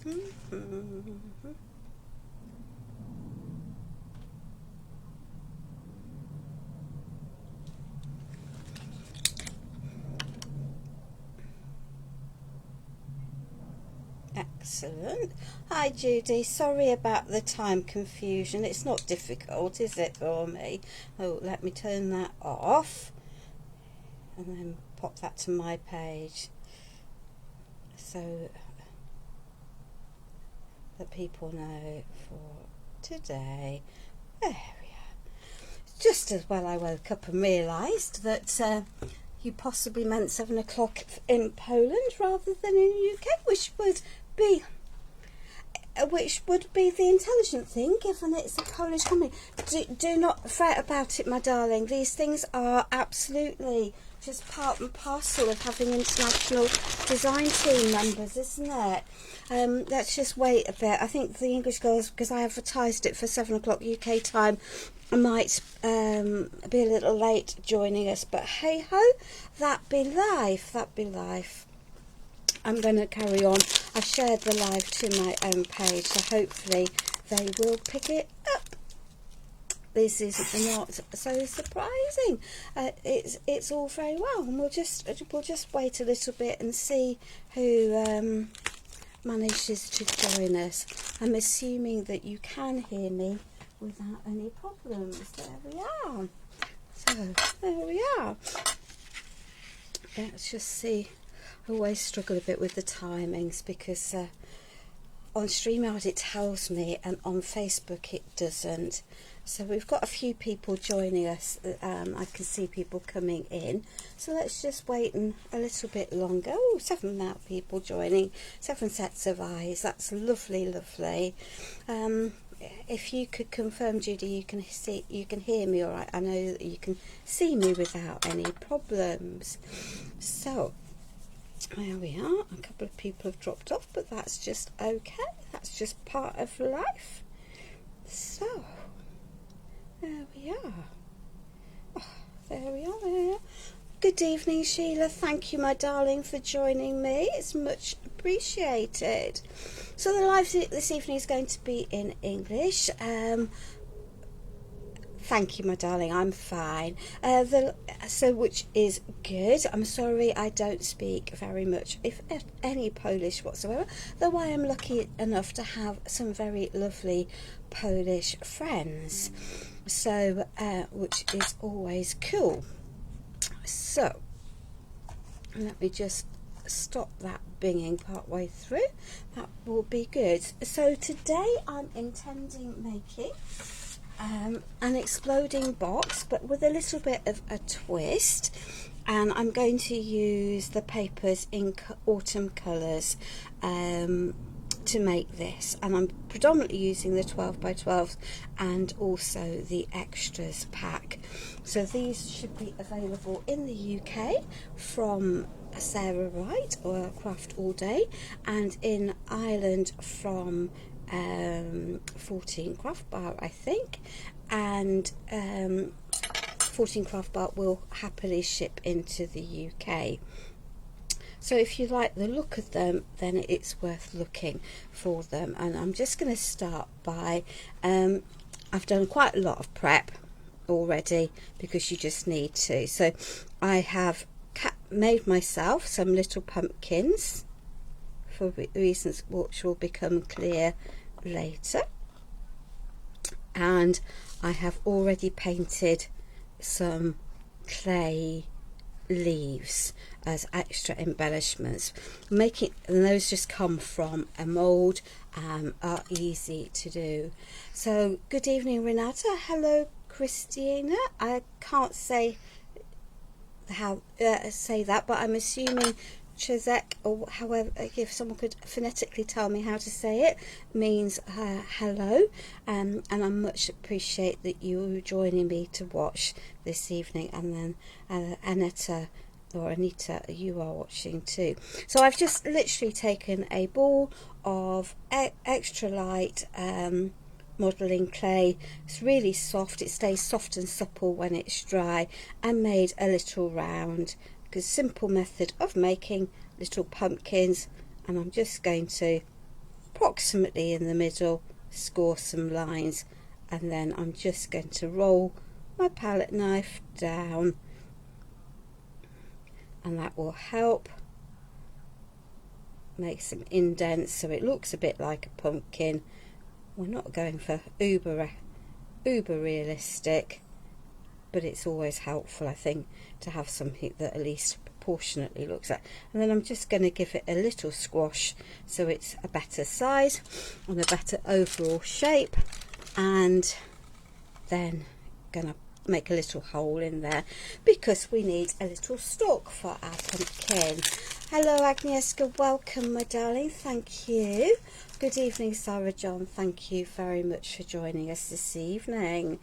Excellent. Hi Judy, sorry about the time confusion. It's not difficult, is it, for me? Oh, let me turn that off and then pop that to my page so that people know for today. There we are. Just as well I woke up and realised that you possibly meant 7 o'clock in Poland rather than in the UK, which would be the intelligent thing, given it's a Polish company. Do not fret about it, my darling. These things are absolutely just part and parcel of having international design team members, isn't it? Let's just wait a bit. I think the English girls, because I advertised it for 7 o'clock UK time, might be a little late joining us, but hey ho, that be life. I'm going to carry on. I've shared the live to my own page, so hopefully they will pick it up. This is not so surprising. It's all very well, and we'll just wait a little bit and see who manages to join us. I'm assuming that you can hear me without any problems. There we are. So there we are. Let's just see. I always struggle a bit with the timings because on StreamYard it tells me and on Facebook it doesn't. So we've got a few people joining us. I can see people coming in. So let's just wait a little bit longer. Oh, 7 now people joining. 7 sets of eyes. That's lovely, lovely. If you could confirm, Judy, you can hear me all right. I know that you can see me without any problems. So there we are. A couple of people have dropped off, but that's just okay. That's just part of life. So there we are. Oh, there we are. Good evening, Sheila. Thank you, my darling, for joining me. It's much appreciated. So the live this evening is going to be in English. Thank you, my darling. I'm fine. Which is good. I'm sorry I don't speak very much, if any, Polish whatsoever, though I am lucky enough to have some very lovely Polish friends. So, which is always cool. So, let me just stop that binging part way through. That will be good. So today I'm intending making an exploding box, but with a little bit of a twist, and I'm going to use the papers in autumn colours to make this, and I'm predominantly using the 12 by 12 and also the extras pack. So these should be available in the UK from Sarah Wright or Craft All Day, and in Ireland from 14 Craft Bar, I think, and 14 Craft Bar will happily ship into the UK. So if you like the look of them, then it's worth looking for them. And I'm just going to start by, I've done quite a lot of prep already because you just need to. So I have made myself some little pumpkins for reasons which will become clear later, and I have already painted some clay leaves as extra embellishments, and those just come from a mould, are easy to do. So good evening, Renata. Hello, Christina. I can't say how say that, but I'm assuming Chazek, or however, if someone could phonetically tell me how to say it, means hello, and I much appreciate that you joining me to watch this evening. And then Anita, you are watching too. So I've just literally taken a ball of extra light modelling clay. It's really soft, it stays soft and supple when it's dry, and made a little round. Because simple method of making little pumpkins, and I'm just going to approximately in the middle, score some lines, and then I'm just going to roll my palette knife down, and that will help make some indents so it looks a bit like a pumpkin. We're not going for uber realistic, but it's always helpful, I think, to have something that at least proportionately looks like. And then I'm just going to give it a little squash so it's a better size and a better overall shape, and then gonna make a little hole in there because we need a little stalk for our pumpkin. Hello Agnieszka, welcome my darling, thank you. Good evening Sarah John, thank you very much for joining us this evening.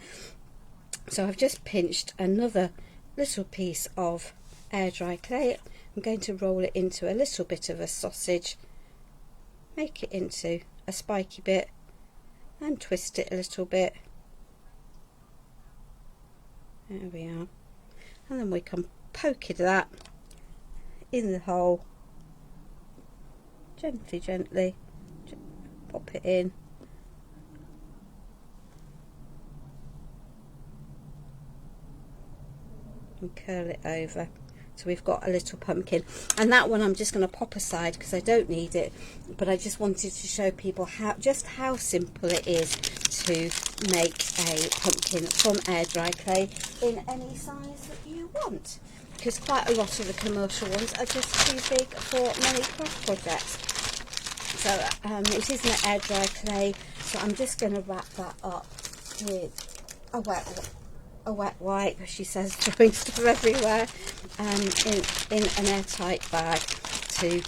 So I've just pinched another little piece of air dry clay. I'm going to roll it into a little bit of a sausage, make it into a spiky bit and twist it a little bit. There we are. And then we can poke that in the hole. Gently. Pop it in. And curl it over. So we've got a little pumpkin, and that one I'm just going to pop aside because I don't need it, but I just wanted to show people how simple it is to make a pumpkin from air dry clay in any size that you want, because quite a lot of the commercial ones are just too big for many craft projects. So it is an air dry clay, so I'm just going to wrap that up with a wet wipe, she says, throwing stuff everywhere, in an airtight bag to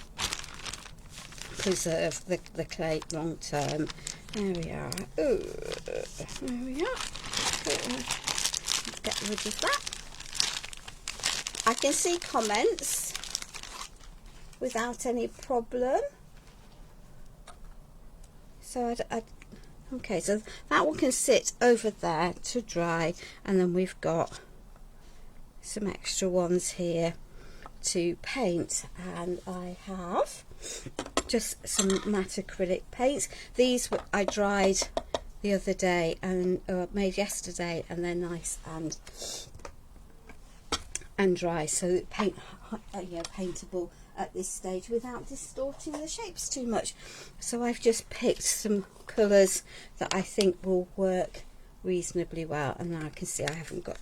preserve the clay long term. There we are. Ooh, there we are. Let's get rid of that. I can see comments without any problem. So okay, so that one can sit over there to dry, and then we've got some extra ones here to paint, and I have just some matte acrylic paints. These I dried the other day and made yesterday, and they're nice and dry, so paintable at this stage without distorting the shapes too much. So I've just picked some colours that I think will work reasonably well, and now I can see I haven't got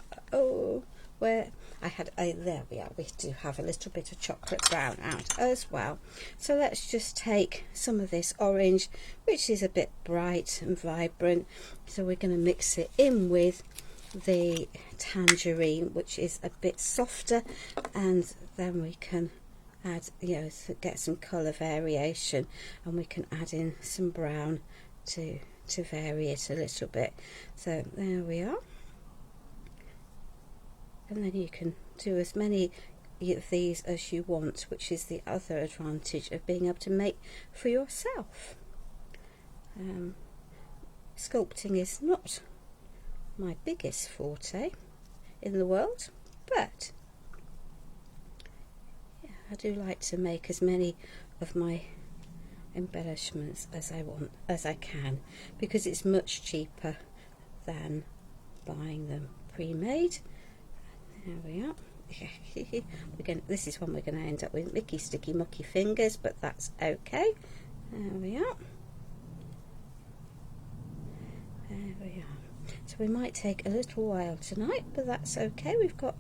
there we are, we do have a little bit of chocolate brown out as well. So let's just take some of this orange, which is a bit bright and vibrant, so we're going to mix it in with the tangerine, which is a bit softer, and then we can add, get some colour variation, and we can add in some brown to vary it a little bit. So there we are, and then you can do as many of these as you want, which is the other advantage of being able to make for yourself. Sculpting is not my biggest forte in the world, but I do like to make as many of my embellishments as I can, because it's much cheaper than buying them pre-made. There we are. This is one we're going to end up with Mickey Sticky Mucky fingers, but that's okay. There we are. There we are. So we might take a little while tonight, but that's okay. We've got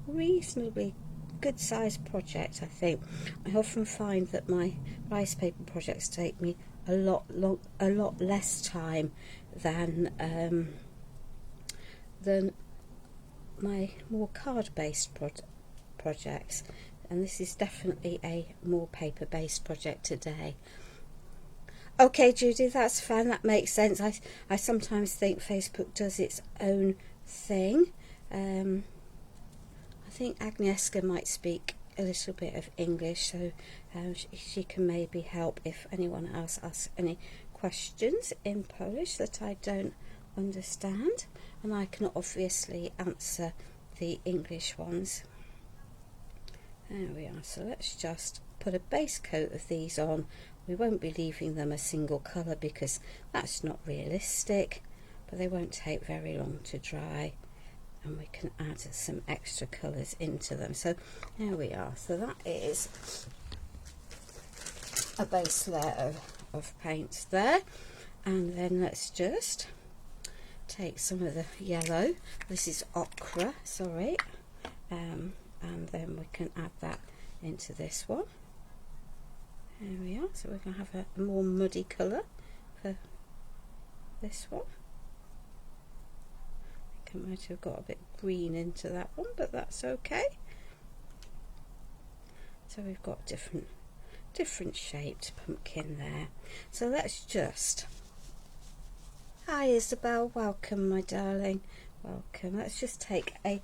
reasonably good sized project, I think. I often find that my rice paper projects take me a lot less time than my more card based projects, and this is definitely a more paper based project today. Okay Judy, that's fine, that makes sense. I sometimes think Facebook does its own thing. I think Agnieszka might speak a little bit of English, so she can maybe help if anyone else asks any questions in Polish that I don't understand, and I can obviously answer the English ones. There we are. So let's just put a base coat of these on We won't be leaving them a single colour because that's not realistic, but they won't take very long to dry, and we can add some extra colours into them. So there we are. So that is a base layer of paint there, and then let's just take some of the yellow. This is ochre, sorry, and then we can add that into this one. There we are. So we're going to have a more muddy colour for this one. I think I might have got a bit green into that one, but that's okay. So we've got different shaped pumpkin there. So let's just, hi Isabel, welcome my darling, welcome. Let's just take a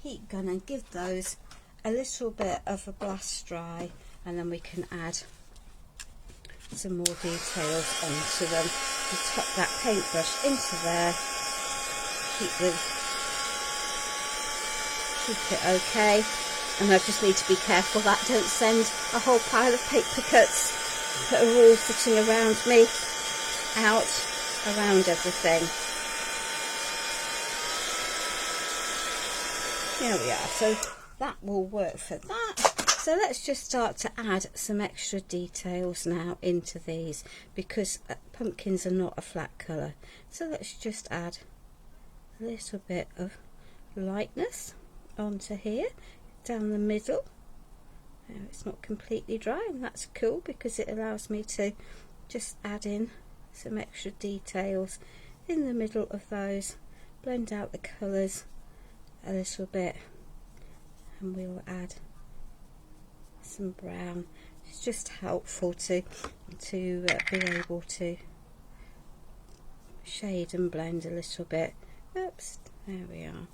heat gun and give those a little bit of a blast dry, and then we can add some more details onto them. You tuck that paintbrush into there, keep it okay, and I just need to be careful that I don't send a whole pile of paper cuts that are all sitting around me out around everything. There we are, so that will work for that. So let's just start to add some extra details now into these, because pumpkins are not a flat colour. So let's just add a little bit of lightness onto here, down the middle. Now it's not completely dry, and that's cool because it allows me to just add in some extra details in the middle of those, blend out the colours a little bit, and we'll add some brown. It's just helpful to be able to shade and blend a little bit. Oops, there we are.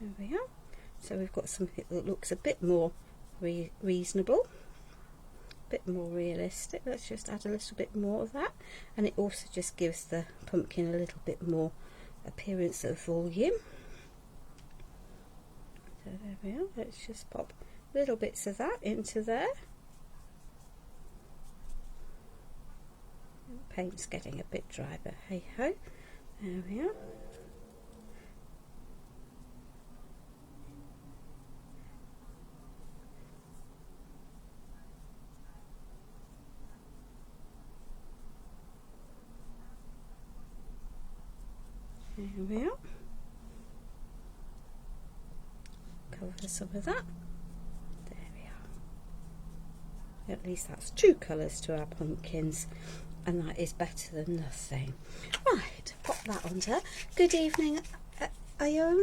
There we are. So we've got something that looks a bit more reasonable, a bit more realistic. Let's just add a little bit more of that, and it also just gives the pumpkin a little bit more appearance of volume. So there we are. Let's just pop little bits of that into there. The paint's getting a bit dry, but hey ho, there we are. There we are. Cover some of that. At least that's two colours to our pumpkins, and that is better than nothing. Right, pop that on there. Good evening, Iona.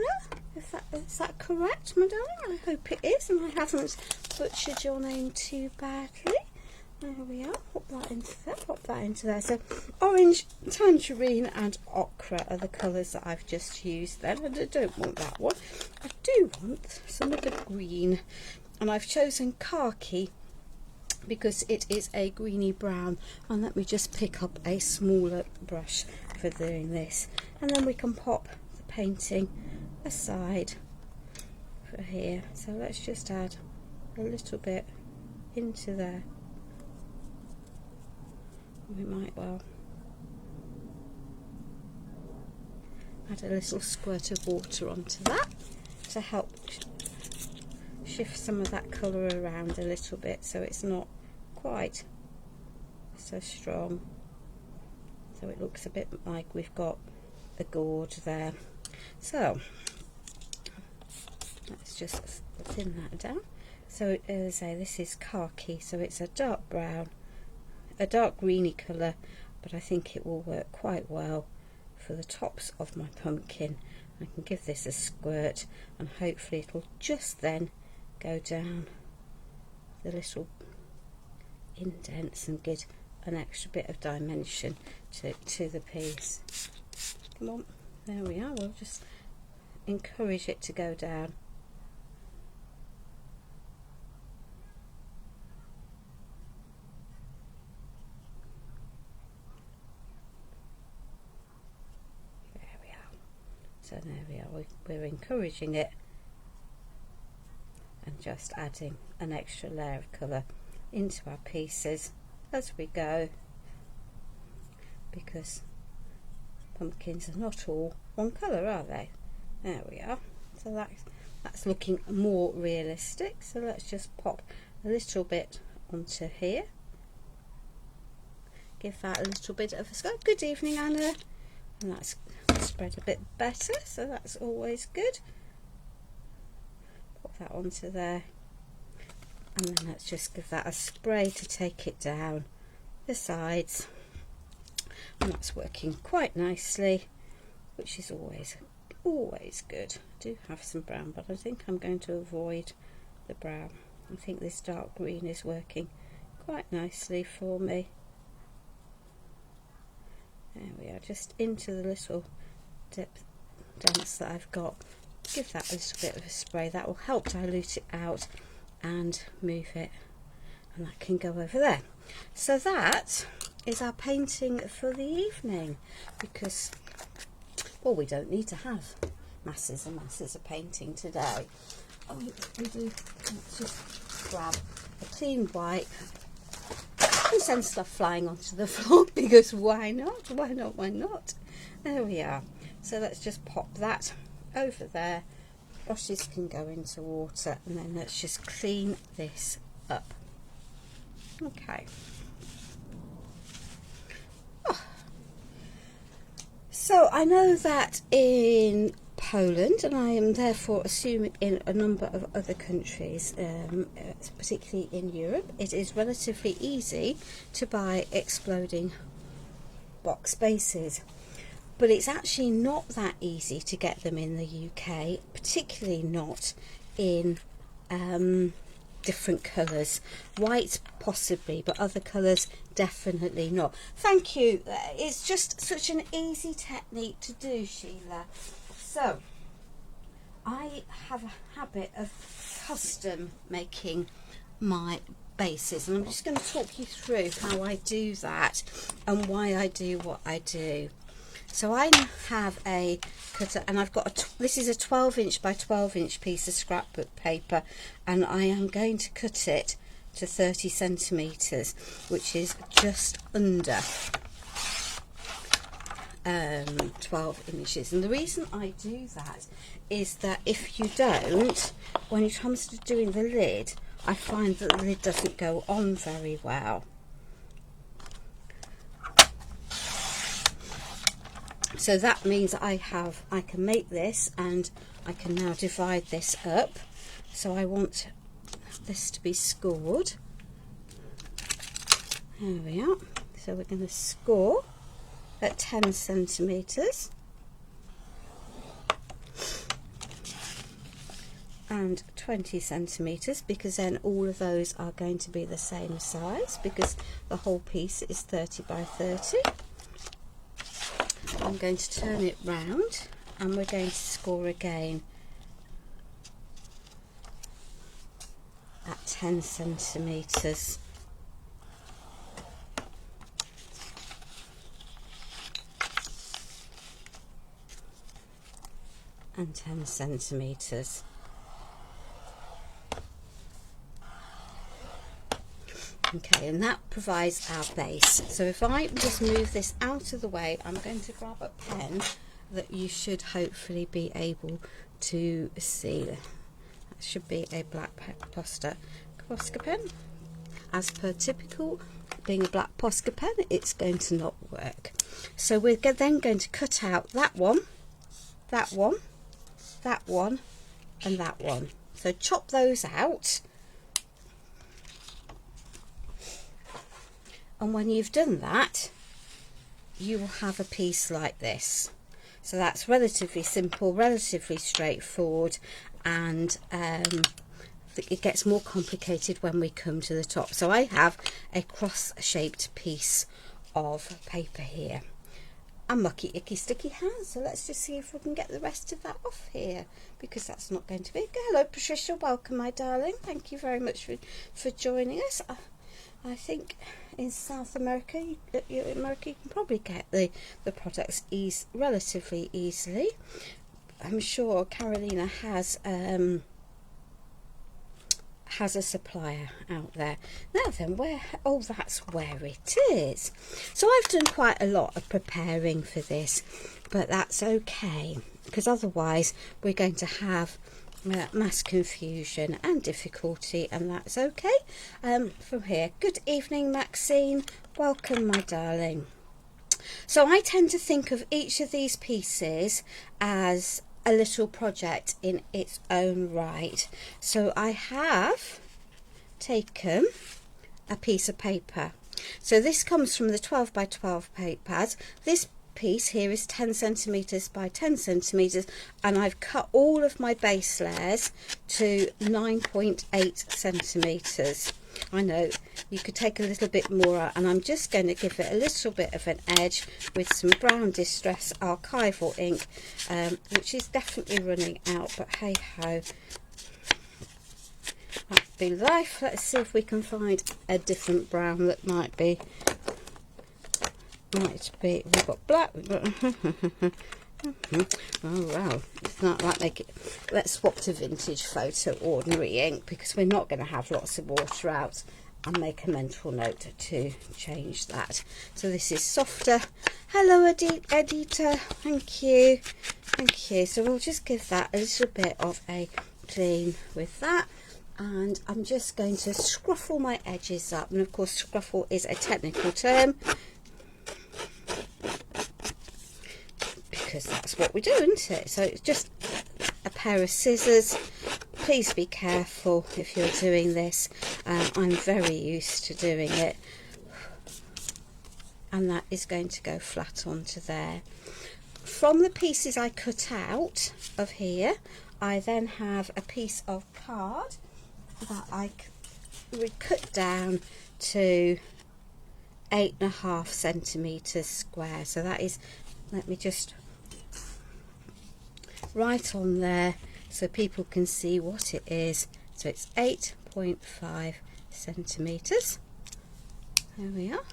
Is that correct, my darling? I hope it is, and I haven't butchered your name too badly. There we are. Pop that into there. Pop that into there. So orange, tangerine, and ochre are the colours that I've just used. Then, and I don't want that one. I do want some of the green, and I've chosen khaki because it is a greeny brown. And let me just pick up a smaller brush for doing this, and then we can pop the painting aside for here. So let's just add a little bit into there. We might well add a little squirt of water onto that to help shift some of that colour around a little bit, so it's not quite so strong, so it looks a bit like we've got a gorge there. So let's just thin that down. So as I say, this is khaki, so it's a dark brown, a dark greeny colour, but I think it will work quite well for the tops of my pumpkin. I can give this a squirt, and hopefully it'll just then go down the little indents and get an extra bit of dimension to the piece. Come on, there we are. We'll just encourage it to go down. There we are. So there we are. We're encouraging it and just adding an extra layer of colour into our pieces. as we go, because pumpkins are not all one colour, are they? There we are. So that's looking more realistic. So let's just pop a little bit onto here. Give that a little bit of a scope. Good evening, Anna. And that's spread a bit better, so that's always good. Pop that onto there. And then let's just give that a spray to take it down the sides. And that's working quite nicely, which is always good. I do have some brown, but I think I'm going to avoid the brown. I think this dark green is working quite nicely for me. There we are, just into the little dents that I've got. Give that a little bit of a spray. That will help dilute it out and move it, and that can go over there. So that is our painting for the evening, because, well, we don't need to have masses and masses of painting today. Oh, we do. Let's just grab a clean wipe and send stuff flying onto the floor, because why not? Why not? Why not? There we are. So let's just pop that over there. Brushes can go into water, and then let's just clean this up. Okay. So I know that in Poland, and I am therefore assuming in a number of other countries, particularly in Europe, it is relatively easy to buy exploding box bases. But it's actually not that easy to get them in the UK, particularly not in different colours. White possibly, but other colours definitely not. Thank you. It's just such an easy technique to do, Sheila. So, I have a habit of custom making my bases, and I'm just going to talk you through how I do that and why I do what I do. So I have a cutter, and I've got this is a 12-inch by 12-inch piece of scrapbook paper, and I am going to cut it to 30 centimetres, which is just under 12 inches. And the reason I do that is that if you don't, when it comes to doing the lid, I find that the lid doesn't go on very well. So that means I can make this, and I can now divide this up. So I want this to be scored. There we are. So we're going to score at 10 centimetres and 20 centimetres, because then all of those are going to be the same size, because the whole piece is 30 by 30. I'm going to turn it round, and we're going to score again at 10 centimetres. And 10 centimetres. Okay, and that provides our base. So if I just move this out of the way, I'm going to grab a pen that you should hopefully be able to see. That should be a black Posca pen. As per typical, being a black Posca pen, it's going to not work. So we're then going to cut out that one, that one, that one, and that one. So chop those out. And when you've done that, you will have a piece like this. So that's relatively simple, relatively straightforward, and it gets more complicated when we come to the top. So I have a cross-shaped piece of paper here. And mucky, icky, sticky hands. So let's just see if we can get the rest of that off here, because that's not going to be. Hello, Patricia. Welcome, my darling. Thank you very much for joining us. I think in South America, you can probably get the products relatively easily. I'm sure Carolina has has a supplier out there. Now then, oh, that's where it is. So I've done quite a lot of preparing for this, but that's okay, because otherwise we're going to have mass confusion and difficulty, and that's okay. From here, good evening, Maxine. Welcome, my darling. So I tend to think of each of these pieces as a little project in its own right. So I have taken a piece of paper. So this comes from the 12 by 12 paper pads. This piece here is 10 centimeters by 10 centimeters, and I've cut all of my base layers to 9.8 centimeters. I know you could take a little bit more out, and I'm just going to give it a little bit of an edge with some brown distress archival ink, which is definitely running out, but hey ho, that'd be life. Let's see if we can find a different brown that might be we've got black, we've got oh wow, it's not like make it. Let's swap to vintage photo ordinary ink, because we're not going to have lots of water out, and make a mental note to change that. So this is softer. Hello editor, thank you. So we'll just give that a little bit of a clean with that, and I'm just going to scruffle my edges up, and of course scruffle is a technical term, because that's what we do, isn't it? So it's just a pair of scissors. Please be careful if you're doing this. I'm very used to doing it, and that is going to go flat onto there. From the pieces I cut out of here, I then have a piece of card that I would cut down to 8.5 centimeters square. So that is, let me just right on there so people can see what it is. So it's 8.5 centimeters. There we are,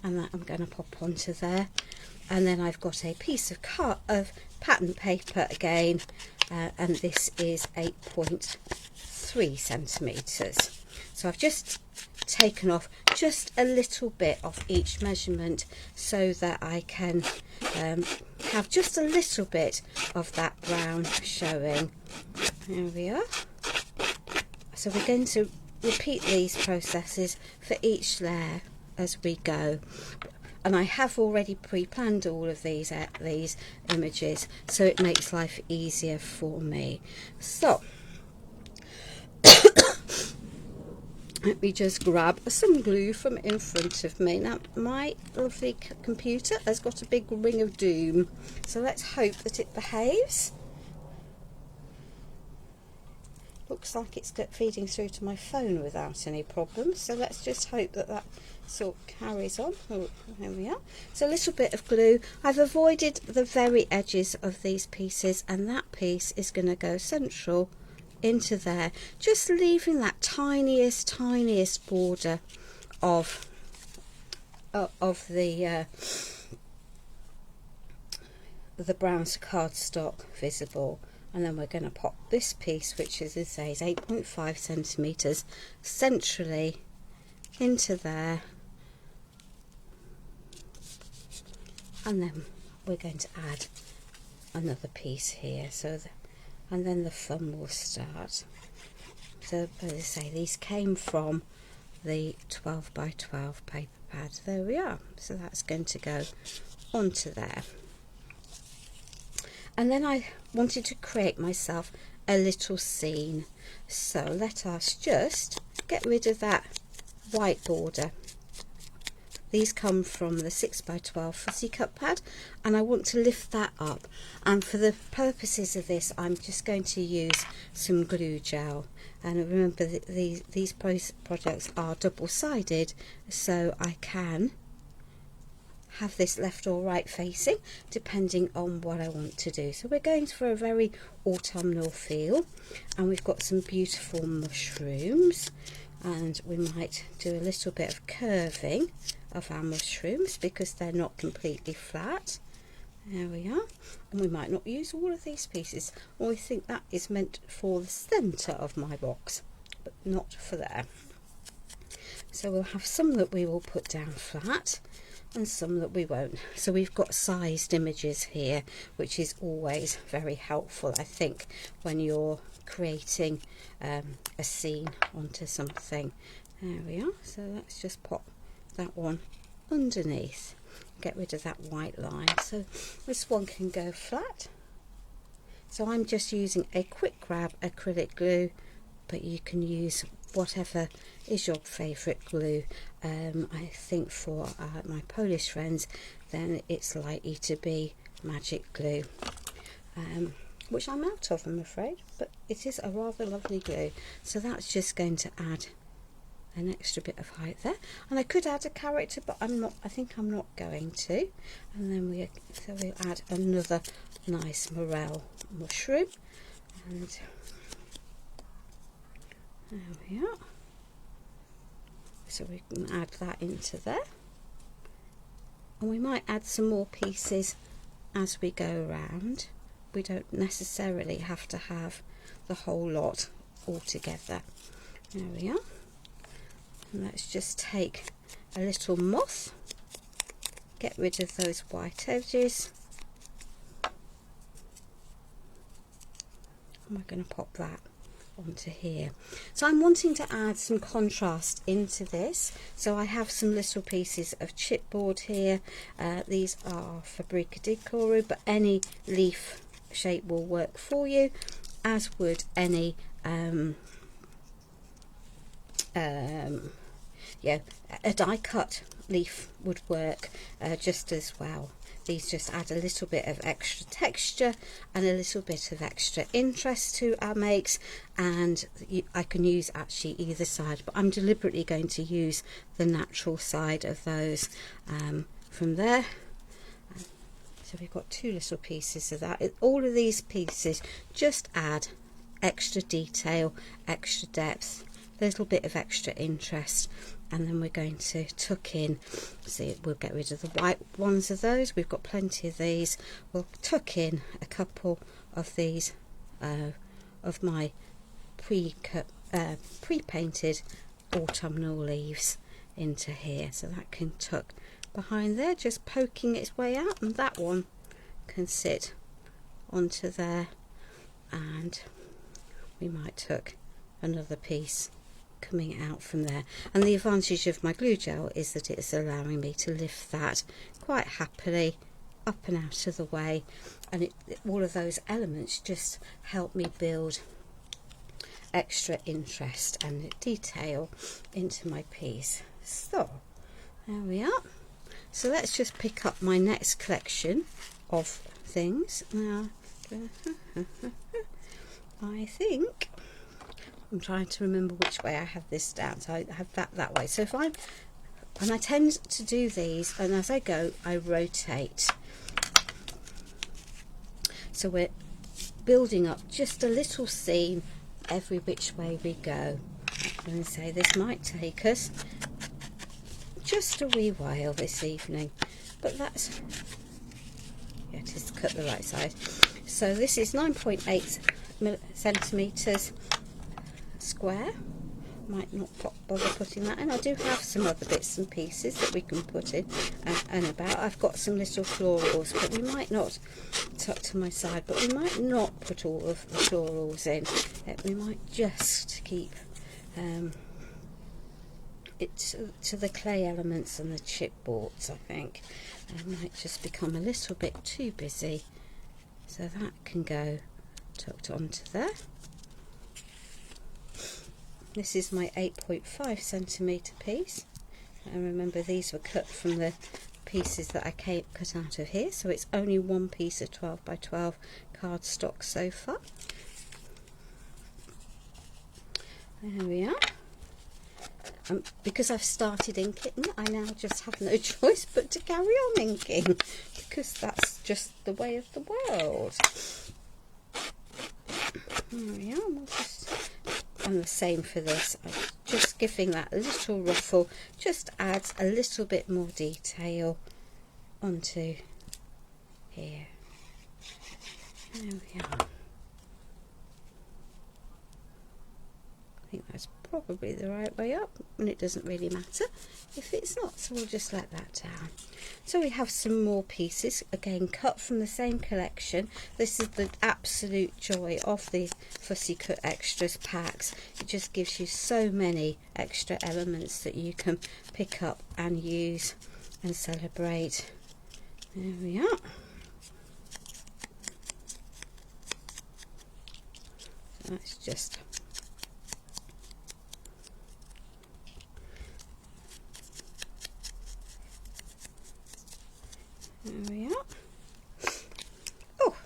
and that I'm going to pop onto there. And then I've got a piece of pattern paper again, and this is 8.3 centimeters. So I've just taken off just a little bit of each measurement so that I can have just a little bit of that brown showing. There we are. So we're going to repeat these processes for each layer as we go, and I have already pre-planned all of these images, so it makes life easier for me. So let me just grab some glue from in front of me. Now my lovely computer has got a big ring of doom, so let's hope that it behaves. Looks like it's feeding through to my phone without any problems, so let's just hope that that sort of carries on. Oh, there we are. So a little bit of glue. I've avoided the very edges of these pieces, and that piece is going to go central into there, just leaving that tiniest border of the brown cardstock visible. And then we're going to pop this piece, which as I say is 8.5 centimeters, centrally into there, and then we're going to add another piece here. So and then the fun will start. So as I say, these came from the 12 by 12 paper pad. There we are. So that's going to go onto there. And then I wanted to create myself a little scene. So let us just get rid of that white border. These come from the 6 by 12 fussy cut pad, and I want to lift that up. And for the purposes of this, I'm just going to use some glue gel. And remember that these projects are double-sided, so I can have this left or right facing depending on what I want to do. So we're going for a very autumnal feel, and we've got some beautiful mushrooms, and we might do a little bit of curving of our mushrooms because they're not completely flat. There we are. And we might not use all of these pieces, or we think that is meant for the centre of my box. but not for there. So we'll have some that we will put down flat and some that we won't. So we've got sized images here, which is always very helpful, I think, when you're creating a scene onto something. There we are. So let's just pop that one underneath, get rid of that white line. So this one can go flat. So I'm just using a quick grab acrylic glue, but you can use whatever is your favourite glue. I think for my Polish friends, then it's likely to be magic glue, which I'm out of, I'm afraid, but it is a rather lovely glue. So that's just going to add an extra bit of height there, and I could add a character, but I'm not. I think I'm not going to. And then we'll add another nice morel mushroom, and there we are. So we can add that into there, and we might add some more pieces as we go around. We don't necessarily have to have the whole lot all together. There we are. And let's just take a little moth, get rid of those white edges, and we're going to pop that onto here. So I'm wanting to add some contrast into this, so I have some little pieces of chipboard here. These are Fabrica di Coro, but any leaf shape will work for you, as would any yeah, a die cut leaf would work just as well. These just add a little bit of extra texture and a little bit of extra interest to our makes, and I can use actually either side, but I'm deliberately going to use the natural side of those from there. So we've got two little pieces of that. All of these pieces just add extra detail, extra depth, a little bit of extra interest. And then we're going to tuck in, see, we'll get rid of the white ones of those, we've got plenty of these. We'll tuck in a couple of these of my pre-painted autumnal leaves into here, so that can tuck behind there, just poking its way out, and that one can sit onto there, and we might tuck another piece coming out from there. And the advantage of my glue gel is that it's allowing me to lift that quite happily up and out of the way, and all of those elements just help me build extra interest and detail into my piece. So there we are. So let's just pick up my next collection of things now. I think I'm trying to remember which way I have this down, so I have that way. So if I tend to do these, and as I go I rotate, so we're building up just a little scene every which way we go. I'm going to say this might take us just a wee while this evening, but that's, yeah, just cut the right side. So this is 9.8 centimetres square. Might not bother putting that in. I do have some other bits and pieces that we can put in and about. I've got some little florals, but we might not, tuck to my side, but we might not put all of the florals in. We might just keep it to the clay elements and the chipboards. I think I might just become a little bit too busy, so that can go tucked onto there. This is my 8.5 centimetre piece, and remember these were cut from the pieces that I cut out of here, so it's only one piece of 12 by 12 cardstock so far. There we are. Because I've started inking, I now just have no choice but to carry on inking, because that's just the way of the world. There we are. We'll just, and the same for this, I'm just giving that a little ruffle, just adds a little bit more detail onto here. There we are. I think that's probably the right way up, and it doesn't really matter if it's not, so we'll just let that down. So we have some more pieces, again cut from the same collection. This is the absolute joy of the Fussy Cut Extras packs. It just gives you so many extra elements that you can pick up and use and celebrate. There we are. That's just there we are. Oh,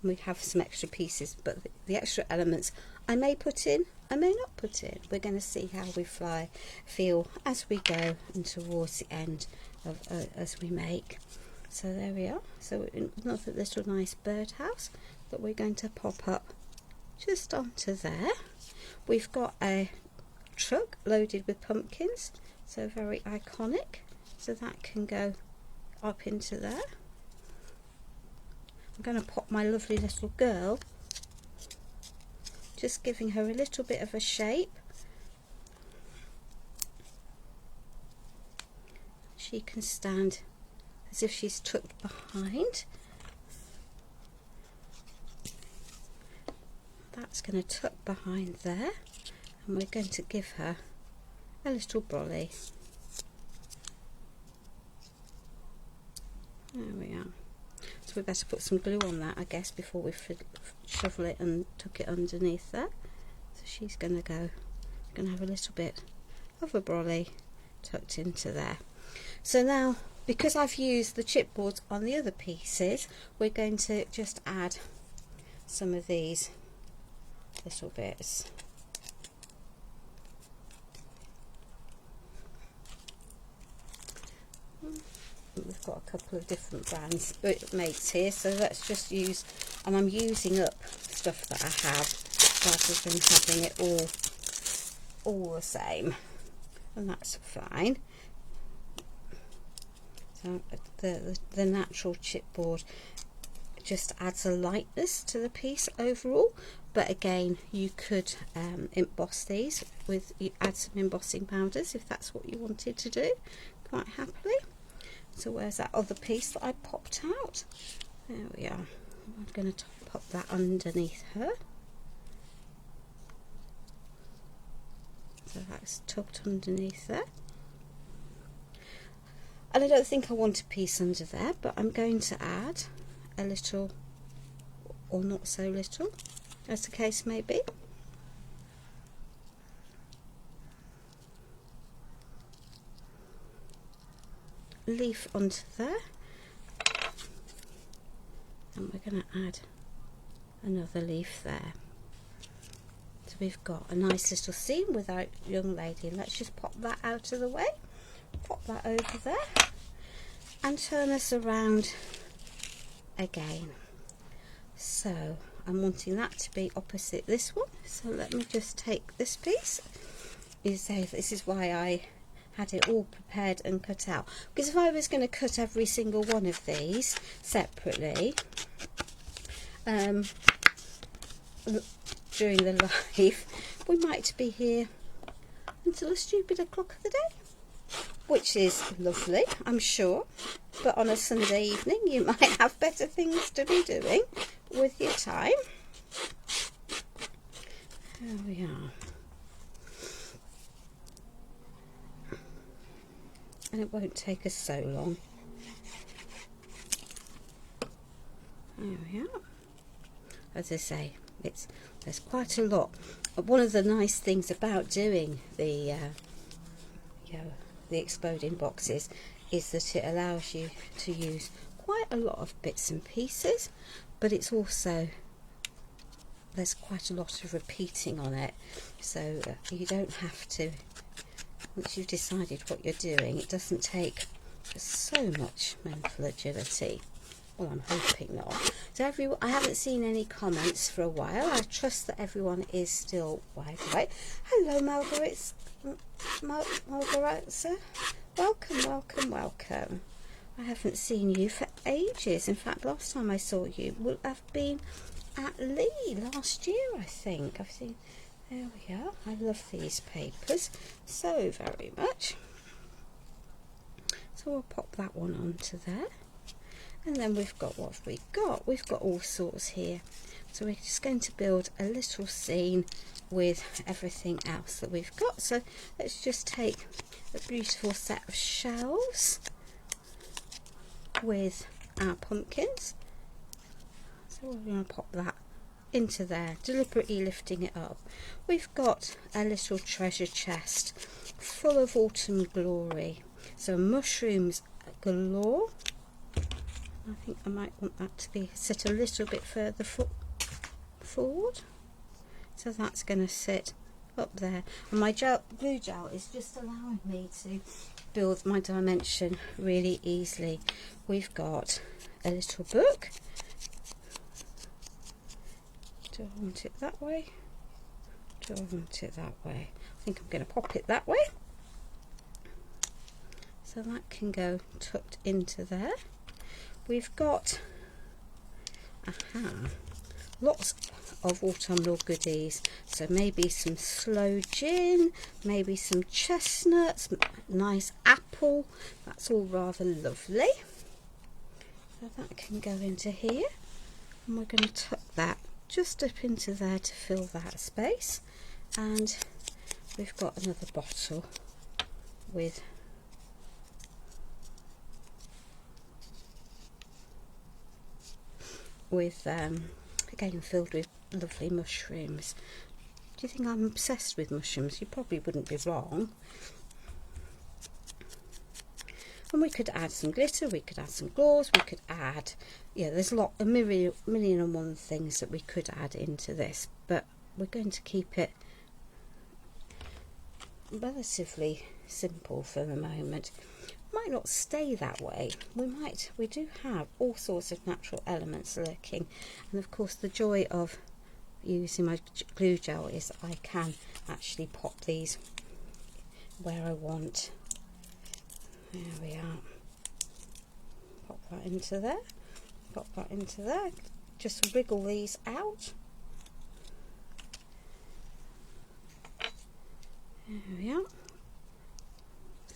we have some extra pieces, but the extra elements I may put in, I may not put in. We're going to see how we feel as we go and towards the end of as we make. So there we are. So another little nice birdhouse that we're going to pop up just onto there. We've got a truck loaded with pumpkins, so very iconic, so that can go up into there. I'm going to pop my lovely little girl, just giving her a little bit of a shape. She can stand as if she's tucked behind. That's going to tuck behind there, and we're going to give her a little brolly. There we are. So we better put some glue on that, I guess, before we shovel it and tuck it underneath there. So she's going to have a little bit of a brolly tucked into there. So now, because I've used the chipboards on the other pieces, we're going to just add some of these little bits. We've got a couple of different brands mates here, so let's just use, and I'm using up stuff that I have rather than having it all the same, and that's fine. So the natural chipboard just adds a lightness to the piece overall, but again you could emboss these with, add some embossing powders if that's what you wanted to do quite happily. So where's that other piece that I popped out? There we are. I'm going to pop that underneath her. So that's tucked underneath there. And I don't think I want a piece under there, but I'm going to add a little, or not so little, as the case may be. Leaf onto there, and we're going to add another leaf there. So we've got a nice little scene with our young lady. Let's just pop that out of the way, pop that over there, and turn us around again. So I'm wanting that to be opposite this one, so let me just take this piece. You say this is why I had it all prepared and cut out, because if I was going to cut every single one of these separately during the live, we might be here until a stupid o'clock of the day, which is lovely, I'm sure, but on a Sunday evening you might have better things to be doing with your time. There we are. And it won't take us so long. There we are. As I say, there's quite a lot. One of the nice things about doing the exploding boxes is that it allows you to use quite a lot of bits and pieces, but it's also, there's quite a lot of repeating on it, so you don't have to, once you've decided what you're doing, it doesn't take so much mental agility. Well, I'm hoping not. So I haven't seen any comments for a while. I trust that everyone is still wide awake. Hello, Margaret. Margaret, welcome, welcome, welcome. I haven't seen you for ages. In fact, last time I saw you would have been at Lee last year, I think. I've seen There we are. I love these papers so very much. So we'll pop that one onto there. And then we've got what have we got? We've got all sorts here. So we're just going to build a little scene with everything else that we've got. So let's just take a beautiful set of shelves with our pumpkins. So we're going to pop that into there, deliberately lifting it up. We've got a little treasure chest full of autumn glory. So mushrooms galore. I think I might want that to be sit a little bit further forward. So that's going to sit up there. And my glue gel is just allowing me to build my dimension really easily. We've got a little book. Do I want it that way? Do I want it that way? I think I'm going to pop it that way. So that can go tucked into there. We've got lots of autumnal goodies. So maybe some sloe gin, maybe some chestnuts, nice apple. That's all rather lovely. So that can go into here. And we're going to tuck that just up into there to fill that space. And we've got another bottle with again filled with lovely mushrooms. Do you think I'm obsessed with mushrooms? You probably wouldn't be wrong. And we could add some glitter, we could add some gauze, we could add, yeah, there's a million and one things that we could add into this, but we're going to keep it relatively simple for the moment. Might not stay that way. We do have all sorts of natural elements lurking, and of course the joy of using my glue gel is I can actually pop these where I want. There we are. Pop that into there. Pop that into there. Just wriggle these out. There we are.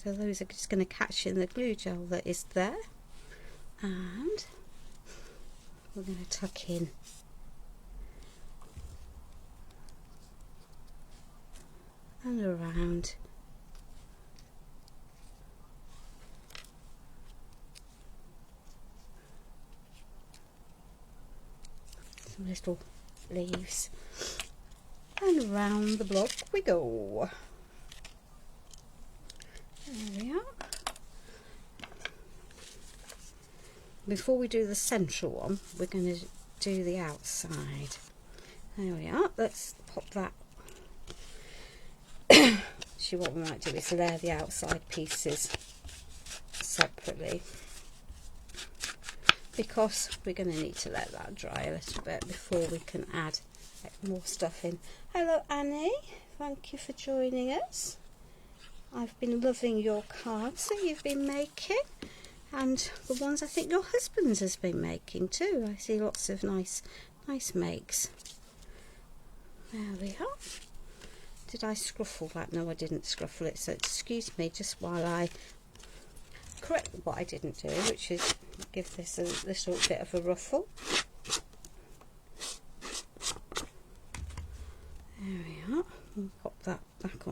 So those are just going to catch in the glue gel that is there, and we're going to tuck in and around some little leaves, and round the block we go. There we are. Before we do the central one, we're going to do the outside. There we are. Let's pop that. Actually, what we might do is layer the outside pieces separately, because we're going to need to let that dry a little bit before we can add more stuff in. Hello Annie, thank you for joining us. I've been loving your cards that you've been making, and the ones I think your husband has been making too. I see lots of nice makes. There we are. Did I scruffle that? No, I didn't scruffle it, so excuse me just while I correct what I didn't do, which is give this a little bit of a ruffle. There we are. We'll pop that back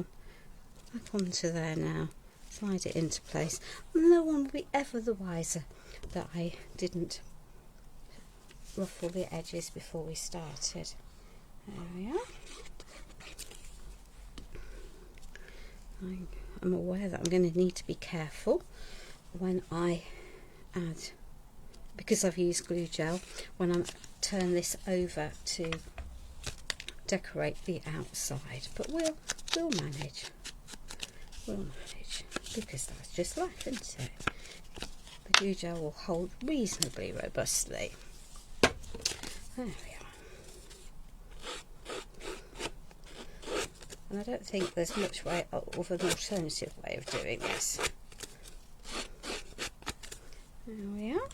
onto there now. Slide it into place. No one will be ever the wiser that I didn't ruffle the edges before we started. There we are. I'm aware that I'm going to need to be careful when I add, because I've used glue gel, when I turn this over to decorate the outside, but we'll manage. We'll manage, because that's just life, isn't it? The glue gel will hold reasonably robustly. There we are. And I don't think there's much way of an alternative way of doing this. There we are.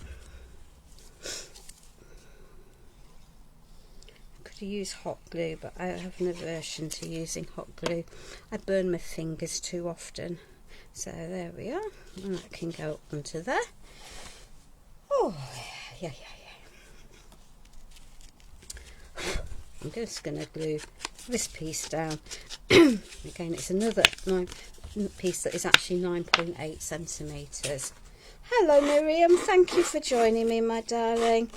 I could to use hot glue, but I have an aversion to using hot glue. I burn my fingers too often. So there we are, and that can go onto there. Oh, yeah. I'm just going to glue this piece down. Again, it's another piece that is actually 9.8 centimetres. Hello Miriam, thank you for joining me, my darling.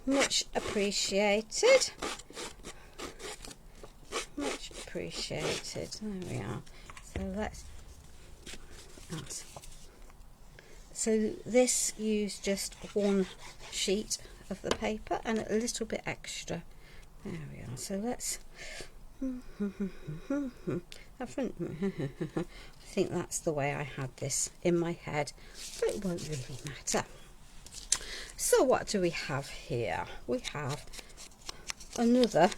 Much appreciated. Much appreciated. There we are. So let's... So this used just one sheet of the paper and a little bit extra. There we are. So let's... I think that's the way I had this in my head, but it won't really matter. So what do we have here? We have another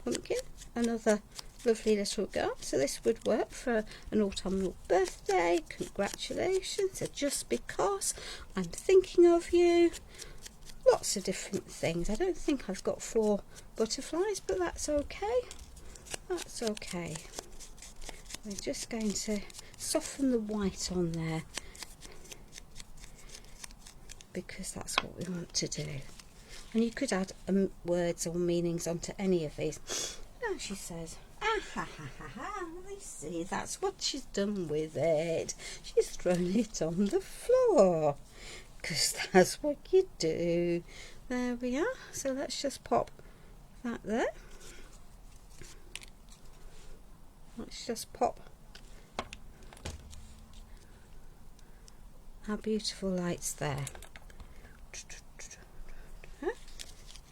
pumpkin, another lovely little girl. So this would work for an autumnal birthday. Congratulations. So just because I'm thinking of you. Lots of different things. I don't think I've got 4 butterflies, but that's okay. That's okay. We're just going to soften the white on there because that's what we want to do. And you could add words or meanings onto any of these. Now she says, ah ha ha ha ha, I see, that's what she's done with it. She's thrown it on the floor. Because that's what you do. There we are. So let's just pop that there. Let's just pop our beautiful lights there.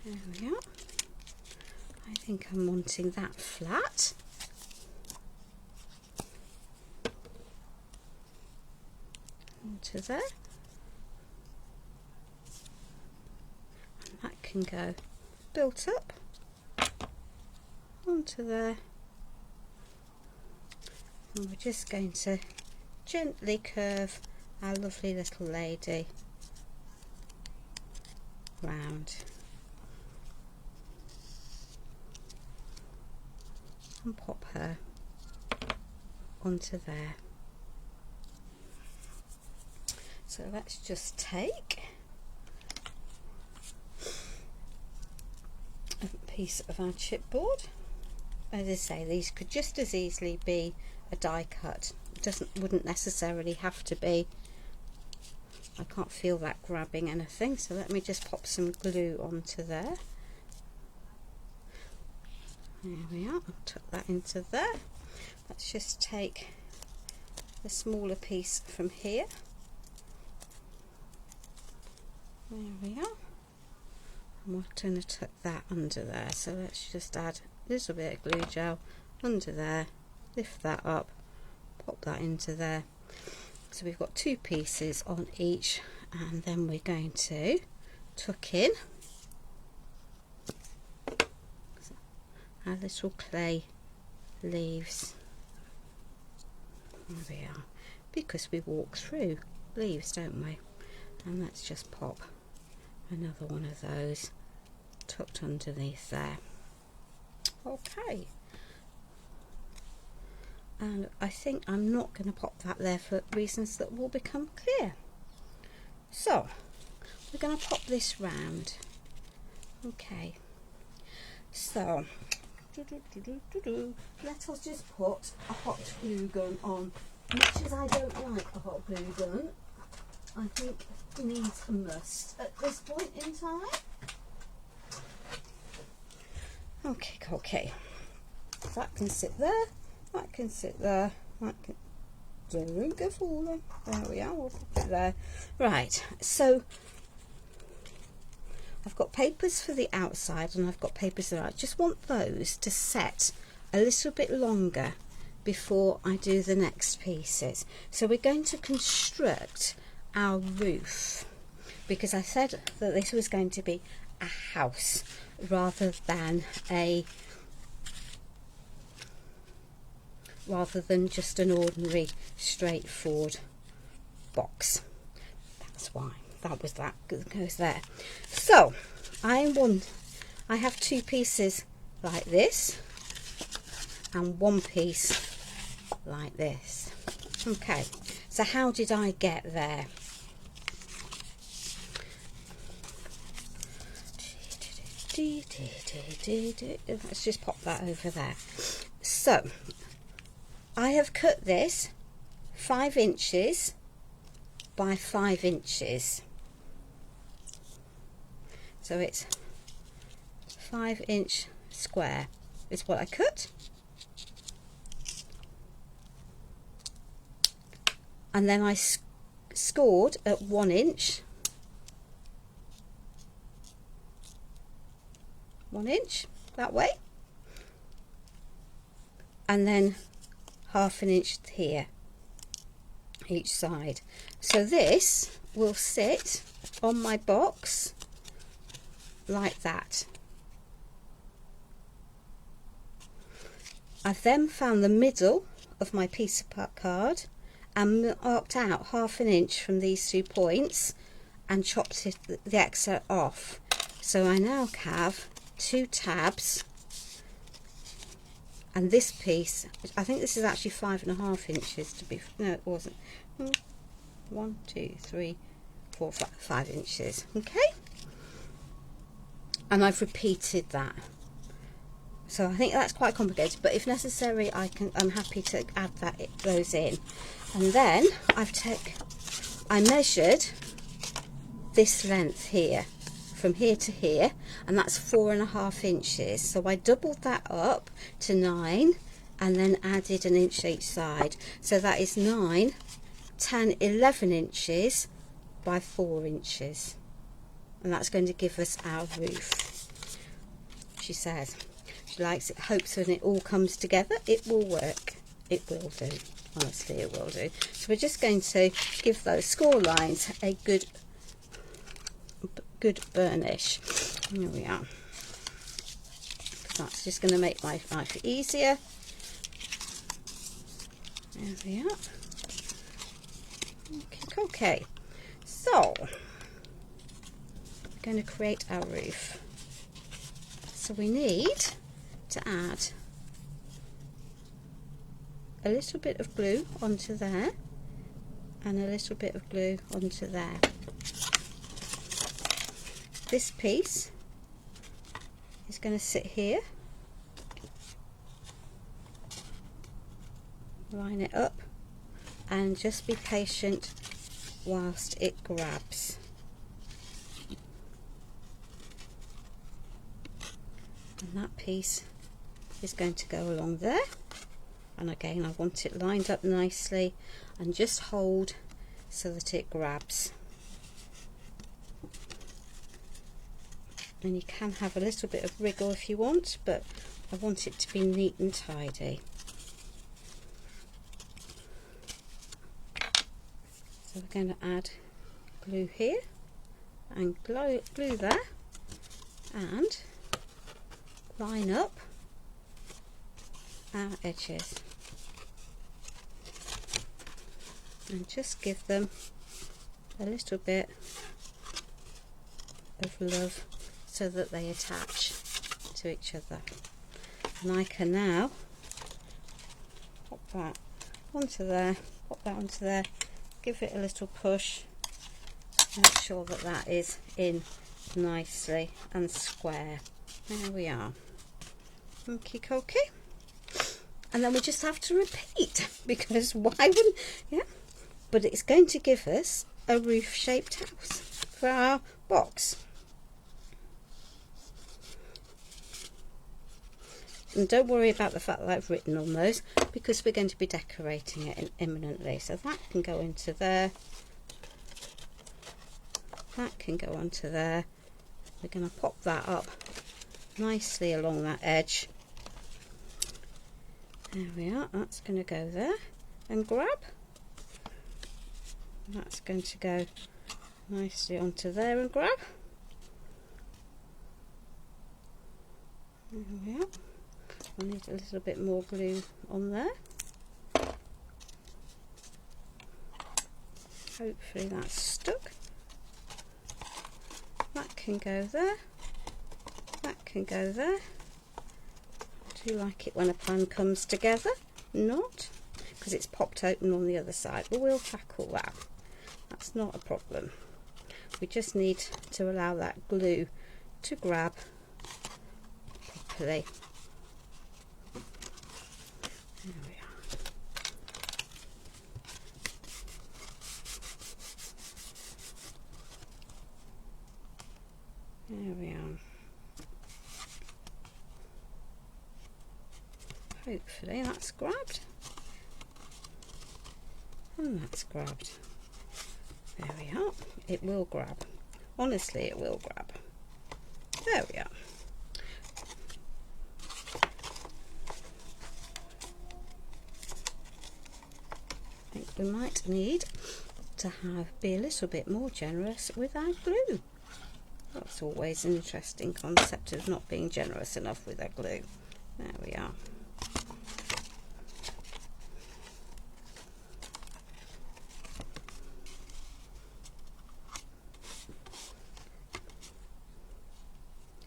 There we are. I think I'm wanting that flat. Onto there. That can go built up onto there, and we're just going to gently curve our lovely little lady round and pop her onto there. So let's just take a piece of our chipboard. As I say, these could just as easily be a die cut. Wouldn't necessarily have to be. I can't feel that grabbing anything, so let me just pop some glue onto there. There we are. I'll tuck that into there. Let's just take the smaller piece from here. There we are. And we're going to tuck that under there. So let's just add a little bit of glue gel under there, lift that up, pop that into there. So we've got 2 pieces on each, and then we're going to tuck in our little clay leaves. There we are, because we walk through leaves, don't we? And let's just pop another one of those tucked underneath there. Okay, and I think I'm not going to pop that there for reasons that will become clear. So we're going to pop this round. Okay, so let us just put a hot glue gun on. Much as I don't like a hot glue gun, I think it needs a must at this point in time. Okay. That can sit there, that can sit there, that can... Don't go falling. There we are, we'll put it there. Right, so I've got papers for the outside and I've got papers that I just want those to set a little bit longer before I do the next pieces. So we're going to construct our roof, because I said that this was going to be a house rather than just an ordinary straightforward box. That's why. that goes there. So I have two pieces like this and one piece like this. Okay, so how did I get there? Let's just pop that over there. So I have cut this 5 inches by 5 inches. So it's 5-inch square is what I cut. And then I scored at 1 inch. 1 inch that way. And then 1/2 inch here each side. So this will sit on my box like that. I've then found the middle of my piece of card and marked out 1/2 inch from these 2 points and chopped the extra off. So I now have 2 tabs, and this piece, I think this is actually 5.5 inches to be, no it wasn't, 1, 2, 3, 4, 5 inches. Okay, and I've repeated that. So I think that's quite complicated, but if necessary I'm happy to add those in. And then I measured this length here from here to here, and that's 4.5 inches. So I doubled that up to 9 and then added 1 inch each side. So that is 9, 10, 11 inches by 4 inches. And that's going to give us our roof. She says she likes it, hopes when it all comes together it will work. It will do. Honestly, it will do. So we're just going to give those score lines a good burnish. Here we are. That's just going to make my life easier. There we are. Okay. So we're going to create our roof. So we need to add a little bit of glue onto there and a little bit of glue onto there. This piece is going to sit here, line it up, and just be patient whilst it grabs. And that piece is going to go along there, and again I want it lined up nicely, and just hold so that it grabs. And you can have a little bit of wriggle if you want, but I want it to be neat and tidy. So we're going to add glue here and glue there, and line up our edges and just give them a little bit of love so that they attach to each other. And I can now pop that onto there, pop that onto there, give it a little push, make sure that that is in nicely and square. There we are. Okie dokie. And then we just have to repeat, because why wouldn't, yeah, but it's going to give us a roof shaped house for our box. And don't worry about the fact that I've written on those, because we're going to be decorating it imminently. So that can go into there, that can go onto there. We're going to pop that up nicely along that edge. There we are, that's going to go there and grab. That's going to go nicely onto there and grab. There we are. I need a little bit more glue on there. Hopefully that's stuck. That can go there. That can go there. I do like it when a plan comes together. Not, because it's popped open on the other side, but we'll tackle that. That's not a problem. We just need to allow that glue to grab properly. There we are. There we are. Hopefully that's grabbed. And that's grabbed. There we are. It will grab. Honestly, it will grab. There we are. I think we might need to be a little bit more generous with our glue. That's always an interesting concept of not being generous enough with our glue. There we are.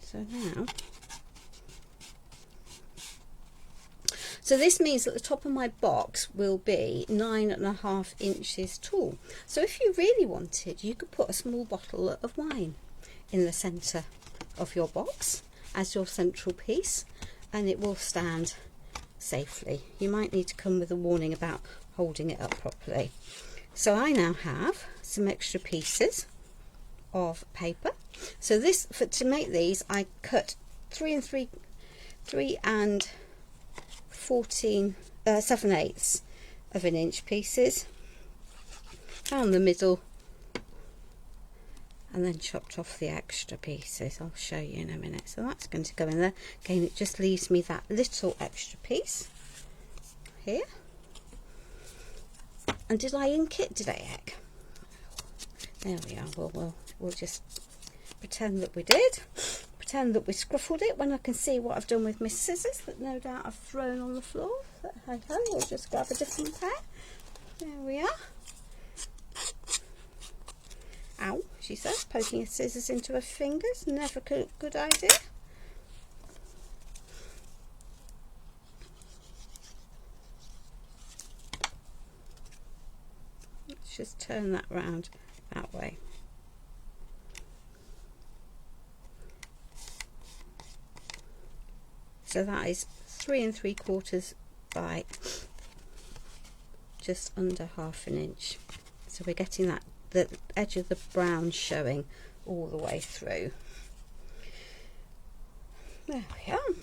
So now, so this means that the top of my box will be 9.5 inches tall. So if you really wanted, you could put a small bottle of wine in the centre of your box as your central piece, and it will stand safely. You might need to come with a warning about holding it up properly. So I now have some extra pieces of paper. So this, to make these, I cut 3 and 7/8 of an inch pieces, found the middle, and then chopped off the extra pieces. I'll show you in a minute. So that's going to go in there. Again, it just leaves me that little extra piece here. And did I ink it? Did I heck? There we are. We'll just pretend that we did. Pretend that we scruffled it when I can see what I've done with my scissors that no doubt I've thrown on the floor. But hey ho, we'll just grab a different pair. There we are. Ow, she says, poking her scissors into her fingers. Never a good idea. Let's just turn that round that way. So that is 3 3/4 by just under 1/2 inch. So we're getting that, the edge of the brown showing all the way through. There we are.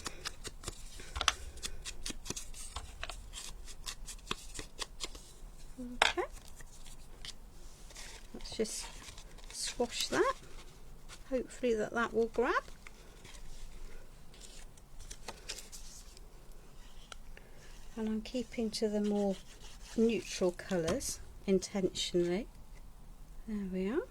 Okay. Let's just swash that. Hopefully that will grab. And I'm keeping to the more neutral colours intentionally. There we are.